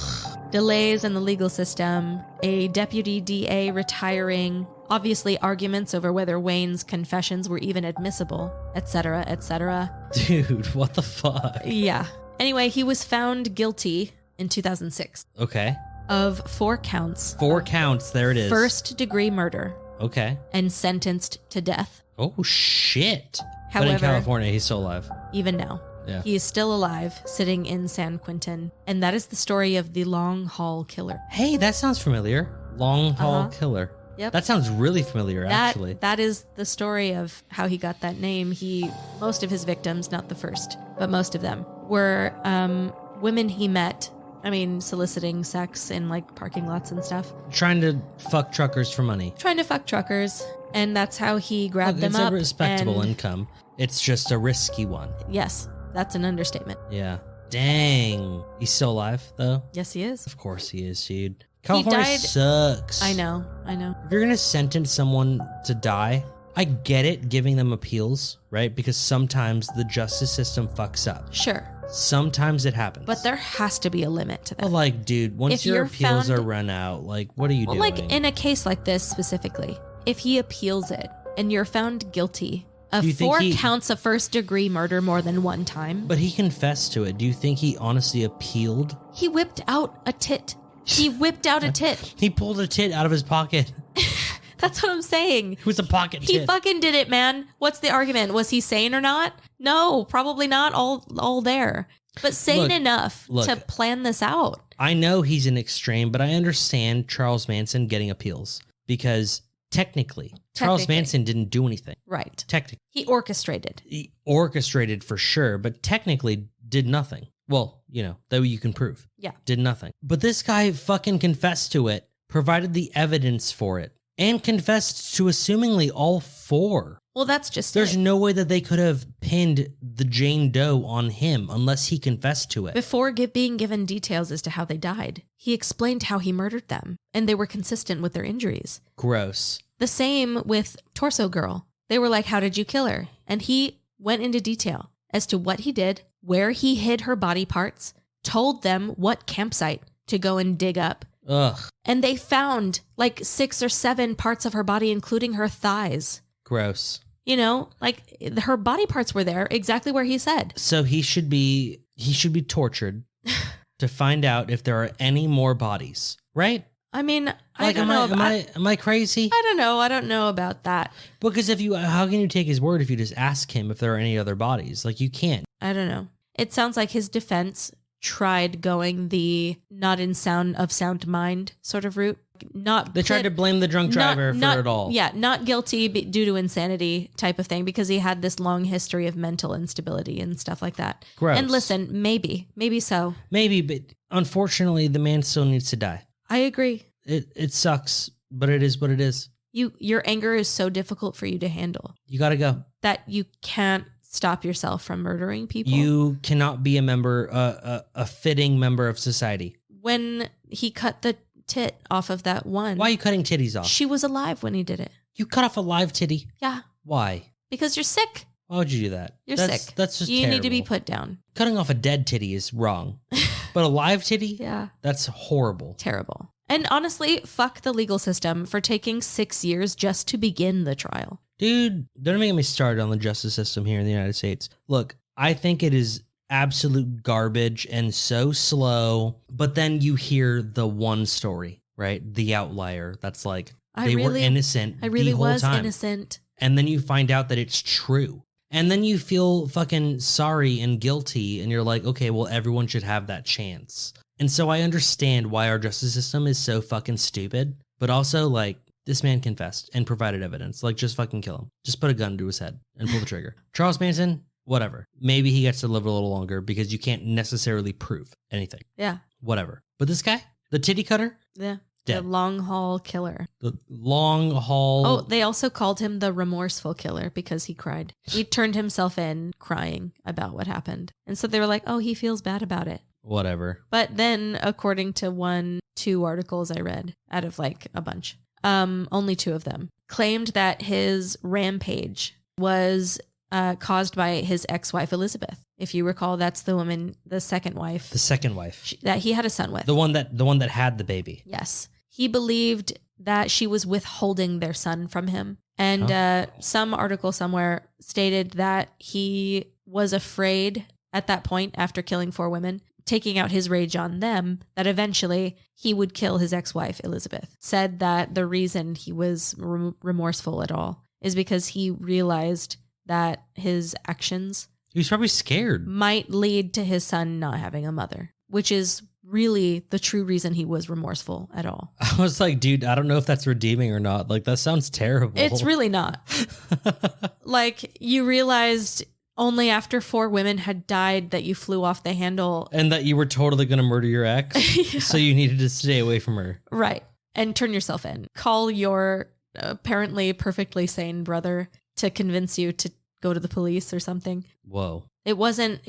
S1: Delays in the legal system, a deputy DA retiring, obviously arguments over whether Wayne's confessions were even admissible, etc., etc.
S2: Dude, what the fuck?
S1: Yeah. Anyway, he was found guilty in 2006
S2: Okay.
S1: of 4 counts.
S2: 4 counts, there it is.
S1: First-degree murder.
S2: Okay.
S1: And sentenced to death.
S2: Oh, shit. But
S1: However,
S2: in California, he's still alive.
S1: even now,
S2: Yeah.
S1: he is still alive, sitting in San Quentin. And that is the story of the Long Haul Killer.
S2: Hey, that sounds familiar. Long Haul
S1: Uh-huh.
S2: Killer.
S1: Yep.
S2: That sounds really familiar, actually.
S1: That is the story of how he got that name. Most of his victims, not the first, but most of them, were women he met. I mean, soliciting sex in like parking lots and stuff.
S2: Trying to fuck truckers for money.
S1: Trying to fuck truckers. And that's how he grabbed them
S2: It's
S1: up.
S2: a respectable
S1: and-
S2: income. It's just a risky one.
S1: Yes, that's an understatement.
S2: Yeah. Dang. He's still alive, though?
S1: Yes, he is.
S2: Of course he is, dude. California
S1: died-
S2: sucks.
S1: I know.
S2: If you're going to sentence someone to die, I get it giving them appeals, right? Because sometimes the justice system fucks up.
S1: Sure.
S2: Sometimes it happens.
S1: But there has to be a limit to that.
S2: Well, like, dude, once
S1: If
S2: your
S1: you're
S2: appeals
S1: found-
S2: are run out, like, what are you doing?
S1: like in a case like this specifically, if he appeals it and you're found guilty of
S2: Do you think
S1: 4
S2: he-
S1: counts of first-degree murder more than one time,
S2: But he confessed to it. Do you think he honestly appealed?
S1: he whipped out a tit. He whipped out a tit.
S2: He pulled a tit out of his pocket.
S1: That's what I'm saying.
S2: It was a pocket
S1: He
S2: tit.
S1: fucking did it, man. What's the argument? Was he sane or not? No, probably not all there. But sane enough to plan this out.
S2: I know he's an extreme, but I understand Charles Manson getting appeals because technically, Charles Manson didn't do anything.
S1: Right.
S2: Technically.
S1: He orchestrated.
S2: He orchestrated for sure, but technically did nothing. Well, you know, that you can prove.
S1: Yeah.
S2: Did nothing. But this guy fucking confessed to it, provided the evidence for it, and confessed to assumingly all 4.
S1: Well, that's just
S2: There's
S1: it.
S2: no way that they could have pinned the Jane Doe on him unless he confessed to it.
S1: Before being given details as to how they died, he explained how he murdered them, and they were consistent with their injuries.
S2: Gross.
S1: The same with Torso Girl. They were like, how did you kill her? And he went into detail as to what he did, where he hid her body parts, told them what campsite to go and dig up.
S2: Ugh.
S1: And they found like 6 or 7 parts of her body, including her thighs.
S2: Gross.
S1: You know, like her body parts were there exactly where he said.
S2: So he should be tortured to find out if there are any more bodies, right?
S1: I mean, I
S2: Like,
S1: don't know.
S2: am I crazy?
S1: I don't know. I don't know about that.
S2: Because how can you take his word if you just ask him if there are any other bodies? Like, you can't.
S1: I don't know. It sounds like his defense tried going the not in sound mind sort of route.
S2: They tried to blame the drunk driver for it all.
S1: Yeah, not guilty due to insanity type of thing because he had this long history of mental instability and stuff like that.
S2: Gross.
S1: And listen, maybe so.
S2: Maybe, but unfortunately, the man still needs to die.
S1: I agree.
S2: It sucks, but it is what it is.
S1: Your anger is so difficult for you to handle
S2: You got to go.
S1: that you can't stop yourself from murdering people.
S2: You cannot be a fitting member of society.
S1: When he cut the tit off of that one.
S2: Why are you cutting titties off?
S1: She was alive when he did it.
S2: You cut off a live titty.
S1: Yeah.
S2: Why?
S1: Because you're sick.
S2: Why would you do that?
S1: You're
S2: That's
S1: sick.
S2: That's just
S1: You need to be
S2: terrible.
S1: put down.
S2: Cutting off a dead titty is wrong, but a live titty?
S1: Yeah.
S2: That's horrible.
S1: Terrible. And honestly, fuck the legal system for taking 6 years just to begin the trial.
S2: Dude, don't make me started on the justice system here in the United States. Look, I think it is absolute garbage and so slow, but then you hear the one story, right? The outlier that's like, they were innocent
S1: I really
S2: the whole
S1: was
S2: time.
S1: innocent.
S2: And then you find out that it's true. And then you feel fucking sorry and guilty. And you're like, okay, well, everyone should have that chance. And so I understand why our justice system is so fucking stupid. But also, like, this man confessed and provided evidence. Like, just fucking kill him. Just put a gun to his head and pull the trigger. Charles Manson, whatever. Maybe he gets to live a little longer because you can't necessarily prove anything.
S1: Yeah.
S2: Whatever. But this guy, the titty cutter,
S1: Yeah.
S2: dead.
S1: The long haul killer.
S2: The long haul.
S1: Oh, they also called him the remorseful killer because he cried. He turned himself in crying about what happened. And so they were like, oh, he feels bad about it.
S2: Whatever.
S1: But then, according to 2 articles I read out of like a bunch, only 2 of them claimed that his rampage was caused by his ex-wife, Elizabeth. If you recall, that's the woman, the second wife.
S2: The second wife.
S1: That he had a son with.
S2: The one that had the baby.
S1: Yes. He believed that she was withholding their son from him. And some article somewhere stated that he was afraid at that point, after killing 4 women, taking out his rage on them, that eventually he would kill his ex-wife, Elizabeth. Said that the reason he was remorseful at all is because he realized that his actions...
S2: He was probably scared.
S1: ...might lead to his son not having a mother, which is really the true reason he was remorseful at all.
S2: I was like, dude, I don't know if that's redeeming or not. Like, that sounds terrible.
S1: It's really not. Like, you realized only after 4 women had died that you flew off the handle.
S2: And that you were totally going to murder your ex.
S1: Yeah.
S2: So you needed to stay away from her.
S1: Right. And turn yourself in. Call your apparently perfectly sane brother to convince you to go to the police or something.
S2: Whoa.
S1: It wasn't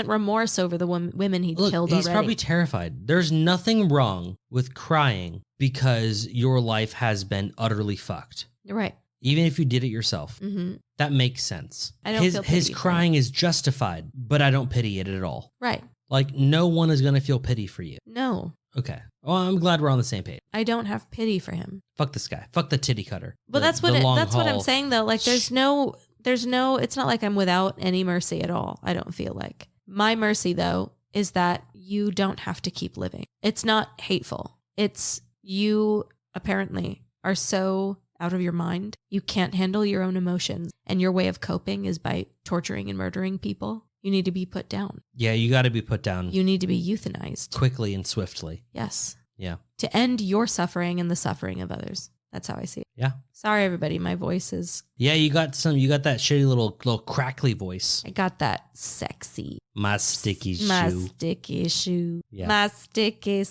S1: remorse over the women he'd killed already.
S2: He's probably terrified. There's nothing wrong with crying because your life has been utterly fucked.
S1: Right.
S2: Even if you did it yourself.
S1: Mm-hmm.
S2: That makes sense.
S1: I don't feel pity
S2: his crying is justified, but I don't pity it at all.
S1: Right.
S2: Like, no one is going to feel pity for you.
S1: No.
S2: Okay. Well, I'm glad we're on the same page.
S1: I don't have pity for him.
S2: Fuck this guy. Fuck the titty cutter.
S1: But that's what I'm saying though. Like, there's no, it's not like I'm without any mercy at all. I don't feel like. My mercy though is that you don't have to keep living. It's not hateful. It's you apparently are so out of your mind. You can't handle your own emotions. And your way of coping is by torturing and murdering people. You need to be put down.
S2: Yeah, you got to be put down.
S1: You need to be euthanized.
S2: Quickly and swiftly.
S1: Yes.
S2: Yeah.
S1: To end your suffering and the suffering of others. That's how I see it.
S2: Yeah.
S1: Sorry, everybody. My voice is...
S2: Yeah, you got that shitty little crackly voice.
S1: I got that sexy...
S2: My sticky shoe.
S1: My sticky shoe.
S2: Yeah.
S1: My sticky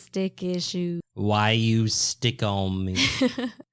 S1: shoe.
S2: Why you stick on me?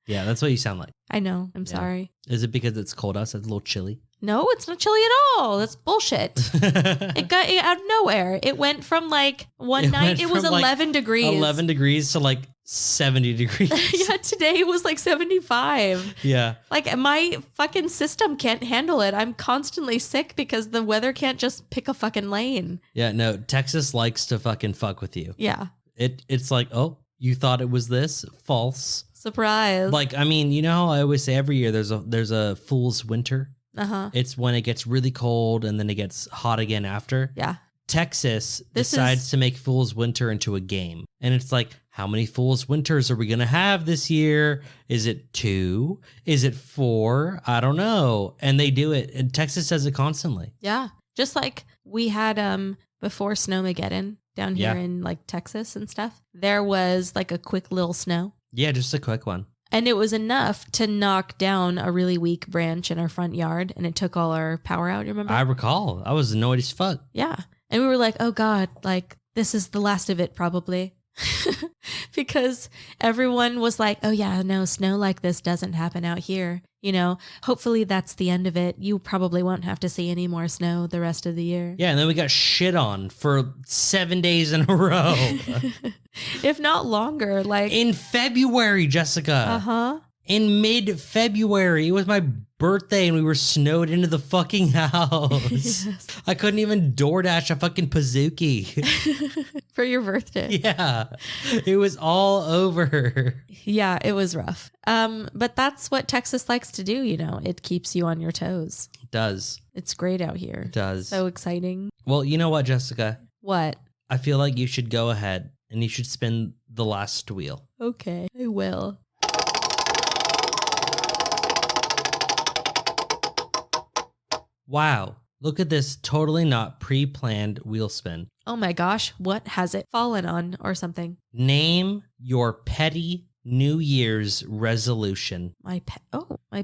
S2: Yeah, that's what you sound like.
S1: I know. I'm sorry.
S2: Is it because it's cold outside? It's a little chilly?
S1: No, it's not chilly at all. That's bullshit. It got out of nowhere. It went from like one night, it was 11 degrees.
S2: 11 degrees to like 70 degrees.
S1: Yeah, today it was like 75.
S2: Yeah.
S1: Like my fucking system can't handle it. I'm constantly sick because the weather can't just pick a fucking lane.
S2: Yeah, no, Texas likes to fucking fuck with you.
S1: Yeah.
S2: It's like, oh, you thought it was this? False.
S1: Surprise.
S2: Like, I mean, you know how I always say every year there's a fool's winter?
S1: Uh-huh.
S2: It's when it gets really cold and then it gets hot again after.
S1: Yeah.
S2: Texas decides to make Fool's Winter into a game. And it's like, how many Fool's Winters are we going to have this year? Is it 2? Is it 4? I don't know. And they do it. And Texas does it constantly.
S1: Yeah. Just like we had before Snowmageddon down here in like Texas and stuff. There was like a quick little snow.
S2: Yeah, just a quick one.
S1: And it was enough to knock down a really weak branch in our front yard. And it took all our power out, you remember?
S2: I recall. I was annoyed as fuck.
S1: Yeah. And we were like, oh God, like this is the last of it probably. Because everyone was like, oh yeah, no, snow like this doesn't happen out here. You know, hopefully that's the end of it. You probably won't have to see any more snow the rest of the year.
S2: Yeah, and then we got shit on for 7 days in a row.
S1: If not longer, like
S2: in February, Jessica.
S1: Uh-huh.
S2: In mid-February, it was my birthday and we were snowed into the fucking house.
S1: Yes.
S2: I couldn't even DoorDash a fucking Pizookie.
S1: For your birthday.
S2: Yeah, it was all over.
S1: Yeah, it was rough. But that's what Texas likes to do, you know. It keeps you on your toes.
S2: It does.
S1: It's great out here.
S2: It does.
S1: So exciting.
S2: Well, you know what, Jessica?
S1: What?
S2: I feel like you should go ahead and you should spin the last wheel.
S1: Okay, I will.
S2: Wow, look at this totally not pre-planned wheel spin.
S1: Oh my gosh, what has it fallen on or something?
S2: Name your petty New Year's resolution.
S1: My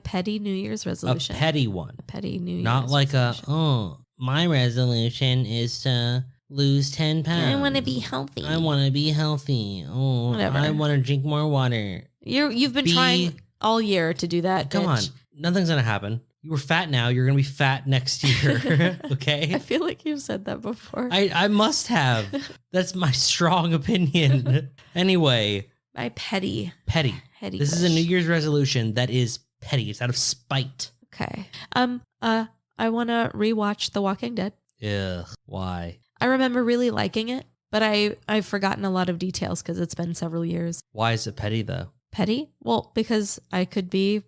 S1: petty New Year's resolution.
S2: A petty one.
S1: A petty New Year's
S2: Not like
S1: resolution.
S2: my resolution is to lose 10 pounds.
S1: I want to be healthy.
S2: I want to be healthy. Oh,
S1: Whatever.
S2: I want to drink more water.
S1: You've been trying all year to do that.
S2: Come on. Nothing's going to happen. You were fat now. You're going to be fat next year. Okay?
S1: I feel like you've said that before.
S2: I must have. That's my strong opinion. Anyway.
S1: My petty.
S2: Petty. This is a New Year's resolution that is petty. It's out of spite.
S1: Okay. I want to rewatch The Walking Dead.
S2: Ugh. Why?
S1: I remember really liking it, but I've forgotten a lot of details because it's been several years.
S2: Why is it petty though?
S1: Petty? Well, because I could be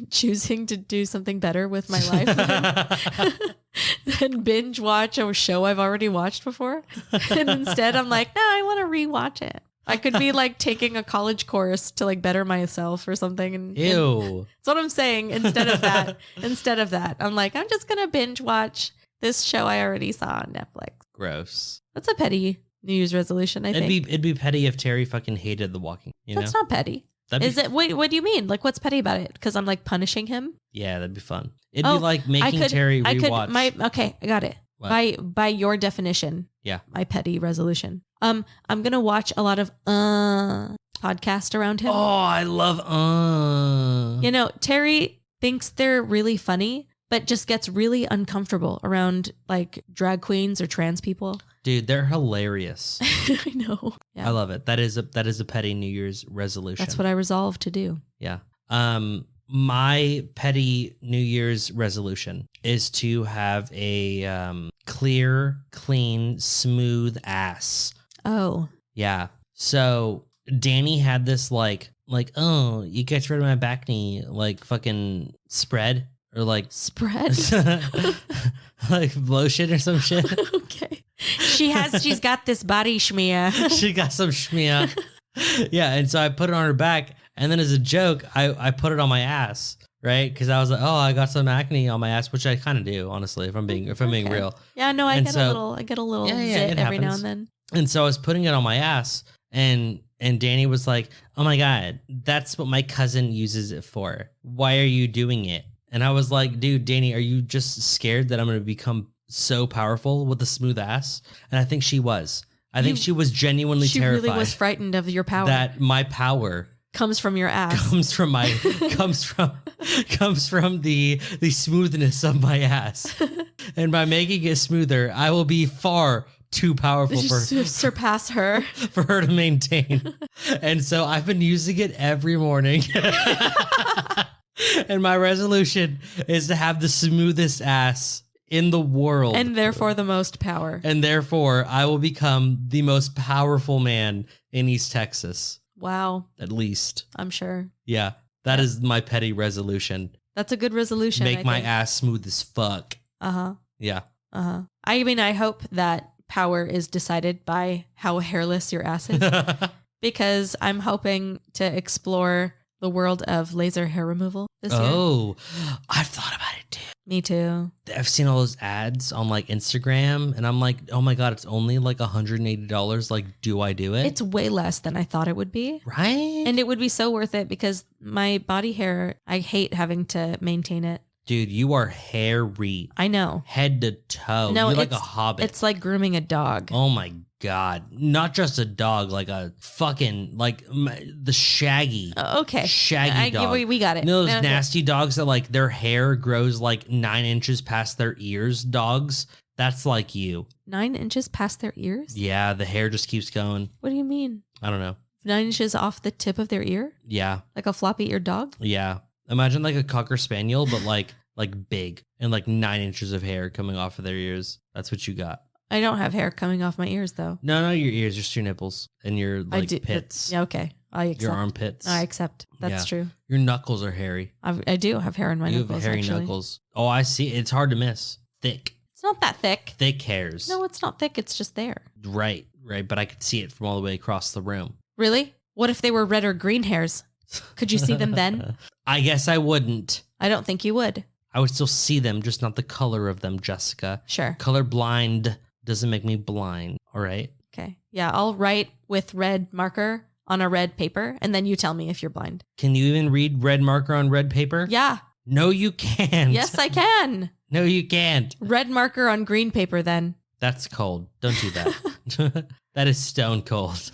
S1: choosing to do something better with my life than binge watch a show I've already watched before. And instead I'm like, no, I want to rewatch it. I could be like taking a college course to like better myself or something. And
S2: Ew.
S1: That's what I'm saying. Instead of that, I'm like, I'm just going to binge watch this show I already saw on Netflix.
S2: Gross.
S1: That's a petty New Year's resolution, I think.
S2: It'd be petty if Terry fucking hated The Walking.
S1: That's not petty. Is it? Wait, what do you mean? Like, what's petty about it? Because I'm like punishing him?
S2: Yeah, that'd be fun. It'd be like making Terry rewatch.
S1: Okay, I got it.
S2: What?
S1: By your definition.
S2: Yeah.
S1: My petty resolution. I'm gonna watch a lot of podcast around him.
S2: Oh, I love
S1: You know, Terry thinks they're really funny, but just gets really uncomfortable around like drag queens or trans people.
S2: Dude, they're hilarious.
S1: I know. Yeah.
S2: I love it. That is a petty New Year's resolution.
S1: That's what I resolved to do.
S2: Yeah. My petty New Year's resolution is to have a clear, clean, smooth ass.
S1: Oh.
S2: Yeah. So Dani had this like, oh, you get rid of my back knee, like fucking spread or like
S1: spread,
S2: like lotion or some shit.
S1: Okay. She's got this body schmear.
S2: She got some schmear. Yeah. And so I put it on her back. And then as a joke, I put it on my ass, right? Because I was like, oh, I got some acne on my ass, which I kind of do, honestly, if I'm being real.
S1: Yeah, no, I get a little zit every now and then.
S2: And so I was putting it on my ass, and Dani was like, oh my God, that's what my cousin uses it for. Why are you doing it? And I was like, dude, Dani, are you just scared that I'm going to become so powerful with a smooth ass? And I think she was. I think she was genuinely terrified. She really was
S1: frightened of your power.
S2: That my power
S1: comes from your ass.
S2: Comes from the smoothness of my ass. And by making it smoother, I will be far too powerful for
S1: surpass her.
S2: For her to maintain. And so I've been using it every morning. And my resolution is to have the smoothest ass in the world.
S1: And therefore the most power.
S2: And therefore I will become the most powerful man in East Texas.
S1: Wow.
S2: At least.
S1: I'm sure.
S2: Yeah. That is my petty resolution.
S1: That's a good resolution.
S2: Make my ass smooth as fuck.
S1: Uh-huh.
S2: Yeah.
S1: Uh-huh. I mean, I hope that power is decided by how hairless your ass is. Because I'm hoping to explore the world of laser hair removal this year.
S2: Oh, I've thought about it too.
S1: Me too.
S2: I've seen all those ads on like Instagram and I'm like, oh my God, it's only like $180. Like, do I do it?
S1: It's way less than I thought it would be.
S2: Right?
S1: And it would be so worth it because my body hair, I hate having to maintain it.
S2: Dude, you are hairy.
S1: I know.
S2: Head to toe.
S1: No,
S2: you're like a hobbit.
S1: It's like grooming a dog.
S2: Oh my God. Not just a dog, like a fucking, like the shaggy.
S1: Okay.
S2: Shaggy dog.
S1: We got it.
S2: You know those nasty dogs that like their hair grows like 9 inches past their ears, dogs? That's like you.
S1: 9 inches past their ears?
S2: Yeah, the hair just keeps going.
S1: What do you mean?
S2: I don't know.
S1: 9 inches off the tip of their ear?
S2: Yeah.
S1: Like a floppy-eared dog?
S2: Yeah. Imagine like a Cocker Spaniel, but like big and like 9 inches of hair coming off of their ears. That's what you got.
S1: I don't have hair coming off my ears though.
S2: No, your ears, just your nipples and your like pits.
S1: Yeah, okay. I accept.
S2: Your armpits.
S1: I accept. That's true.
S2: Your knuckles are hairy.
S1: I do have hair in my knuckles.
S2: You have hairy knuckles. Oh, I see. It's hard to miss. Thick.
S1: It's not that thick.
S2: Thick hairs.
S1: No, it's not thick. It's just there.
S2: Right. But I could see it from all the way across the room.
S1: Really? What if they were red or green hairs? Could you see them then?
S2: I guess I wouldn't.
S1: I don't think you would.
S2: I would still see them, just not the color of them, Jessica.
S1: Sure.
S2: Colorblind doesn't make me blind. All right.
S1: Okay. Yeah, I'll write with red marker on a red paper, and then you tell me if you're blind.
S2: Can you even read red marker on red paper?
S1: Yeah.
S2: No, you can't.
S1: Yes, I can.
S2: No, you can't.
S1: Red marker on green paper then.
S2: That's cold. Don't do that. That is stone cold.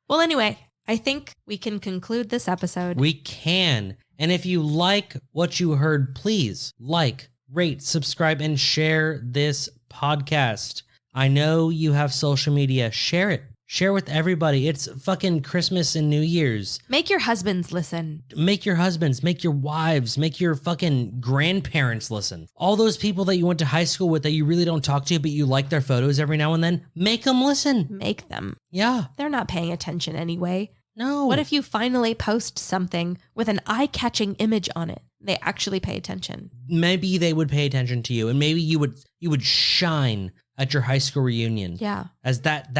S1: Well, anyway, I think we can conclude this episode.
S2: We can. And if you like what you heard, please like, rate, subscribe, and share this podcast. I know you have social media. Share it. Share with everybody. It's fucking Christmas and New Year's.
S1: Make your husbands listen.
S2: Make your husbands, make your wives, make your fucking grandparents listen. All those people that you went to high school with that you really don't talk to, but you like their photos every now and then, make them listen.
S1: Make them.
S2: Yeah.
S1: They're not paying attention anyway.
S2: No.
S1: What if you finally post something with an eye-catching image on it? They actually pay attention.
S2: Maybe they would pay attention to you, and maybe you would shine at your high school reunion.
S1: Yeah.
S2: As that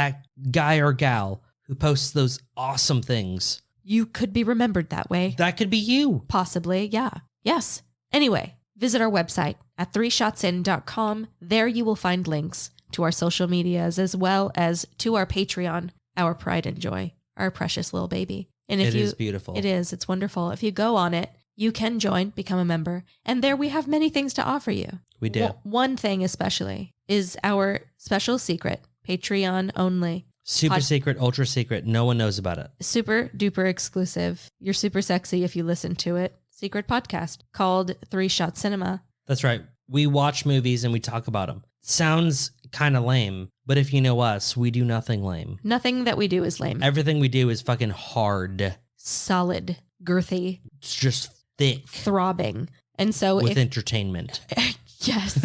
S2: guy or gal who posts those awesome things.
S1: You could be remembered that way.
S2: That could be you.
S1: Possibly, yeah. Yes. Anyway, visit our website at 3shotsin.com. There you will find links to our social medias as well as to our Patreon, our pride and joy, our precious little baby. And if
S2: It is beautiful.
S1: It is. It's wonderful. If you go on it, you can join, become a member, and there we have many things to offer you.
S2: We do.
S1: One thing especially is our special secret, Patreon only.
S2: Super secret, ultra secret. No one knows about it.
S1: Super duper exclusive. You're super sexy if you listen to it. Secret podcast called 3 Shot Cinema.
S2: That's right. We watch movies and we talk about them. Sounds kind of lame, but if you know us, we do nothing lame.
S1: Nothing that we do is lame.
S2: Everything we do is fucking hard.
S1: Solid, girthy,
S2: It's just thick
S1: throbbing. And so
S2: with entertainment.
S1: Yes.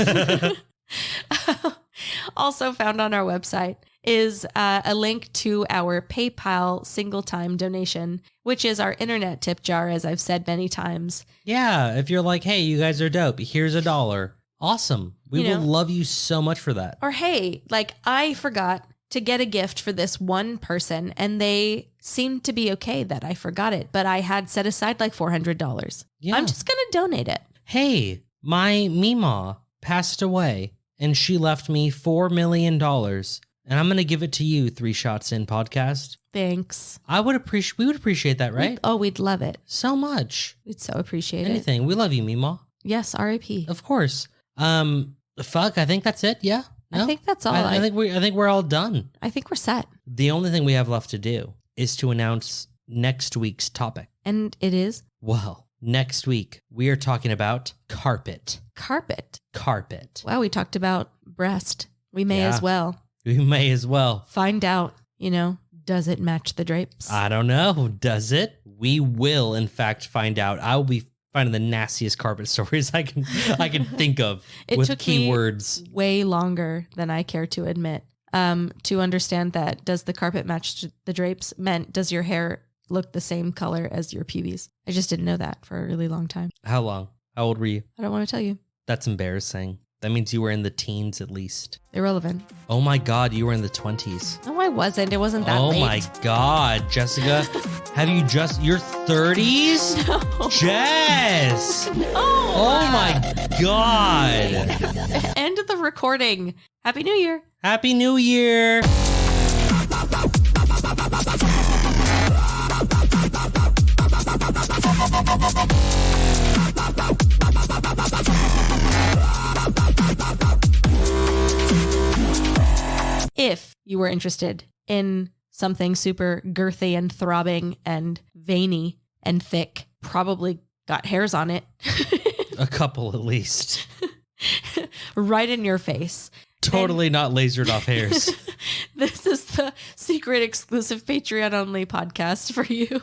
S1: Also found on our website is a link to our PayPal single-time donation, which is our internet tip jar, as I've said many times.
S2: Yeah, if you're like, hey, you guys are dope, here's $1. Awesome. We will love you so much for that.
S1: Or hey, like I forgot to get a gift for this one person and they seemed to be okay that I forgot it, but I had set aside like $400.
S2: Yeah.
S1: I'm just going to donate it.
S2: Hey, my Mima passed away and she left me $4 million. And I'm going to give it to you, 3 Shots In podcast.
S1: Thanks.
S2: We would appreciate that, right?
S1: We'd love it.
S2: So much.
S1: We'd so appreciate
S2: Anything.
S1: it.
S2: We love you, Mima.
S1: Yes, R.I.P.
S2: Of course. Fuck, I think that's it. Yeah. No?
S1: I think that's all.
S2: I think we're all done.
S1: I think we're set.
S2: The only thing we have left to do is to announce next week's topic.
S1: And it is
S2: Well, next week we are talking about carpet.
S1: carpet.
S2: Carpet.
S1: Wow, we talked about breast. We may
S2: Yeah.
S1: as well
S2: We may as well.
S1: find out, does it match the drapes?
S2: I don't know. Does it? We will, in fact, find out. I will be finding the nastiest carpet stories I can think of
S1: It
S2: with
S1: took
S2: keywords.
S1: me way longer than I care to admit to understand that does the carpet match the drapes meant does your hair look the same color as your pubes? I just didn't know that for a really long time.
S2: How long? How old were you?
S1: I don't want to tell you.
S2: That's embarrassing. That means you were in the teens at least.
S1: Irrelevant.
S2: Oh my God, you were in the 20s.
S1: No, I wasn't. It wasn't that
S2: Oh
S1: late.
S2: my God, Jessica. Have you your 30s?
S1: No.
S2: Jess!
S1: Oh,
S2: Oh my God.
S1: End of the recording. Happy New Year.
S2: Happy New Year.
S1: If you were interested in something super girthy and throbbing and veiny and thick, probably got hairs on it,
S2: A couple at least.
S1: right in your face.
S2: Totally not lasered off hairs.
S1: This is the secret exclusive Patreon only podcast for you.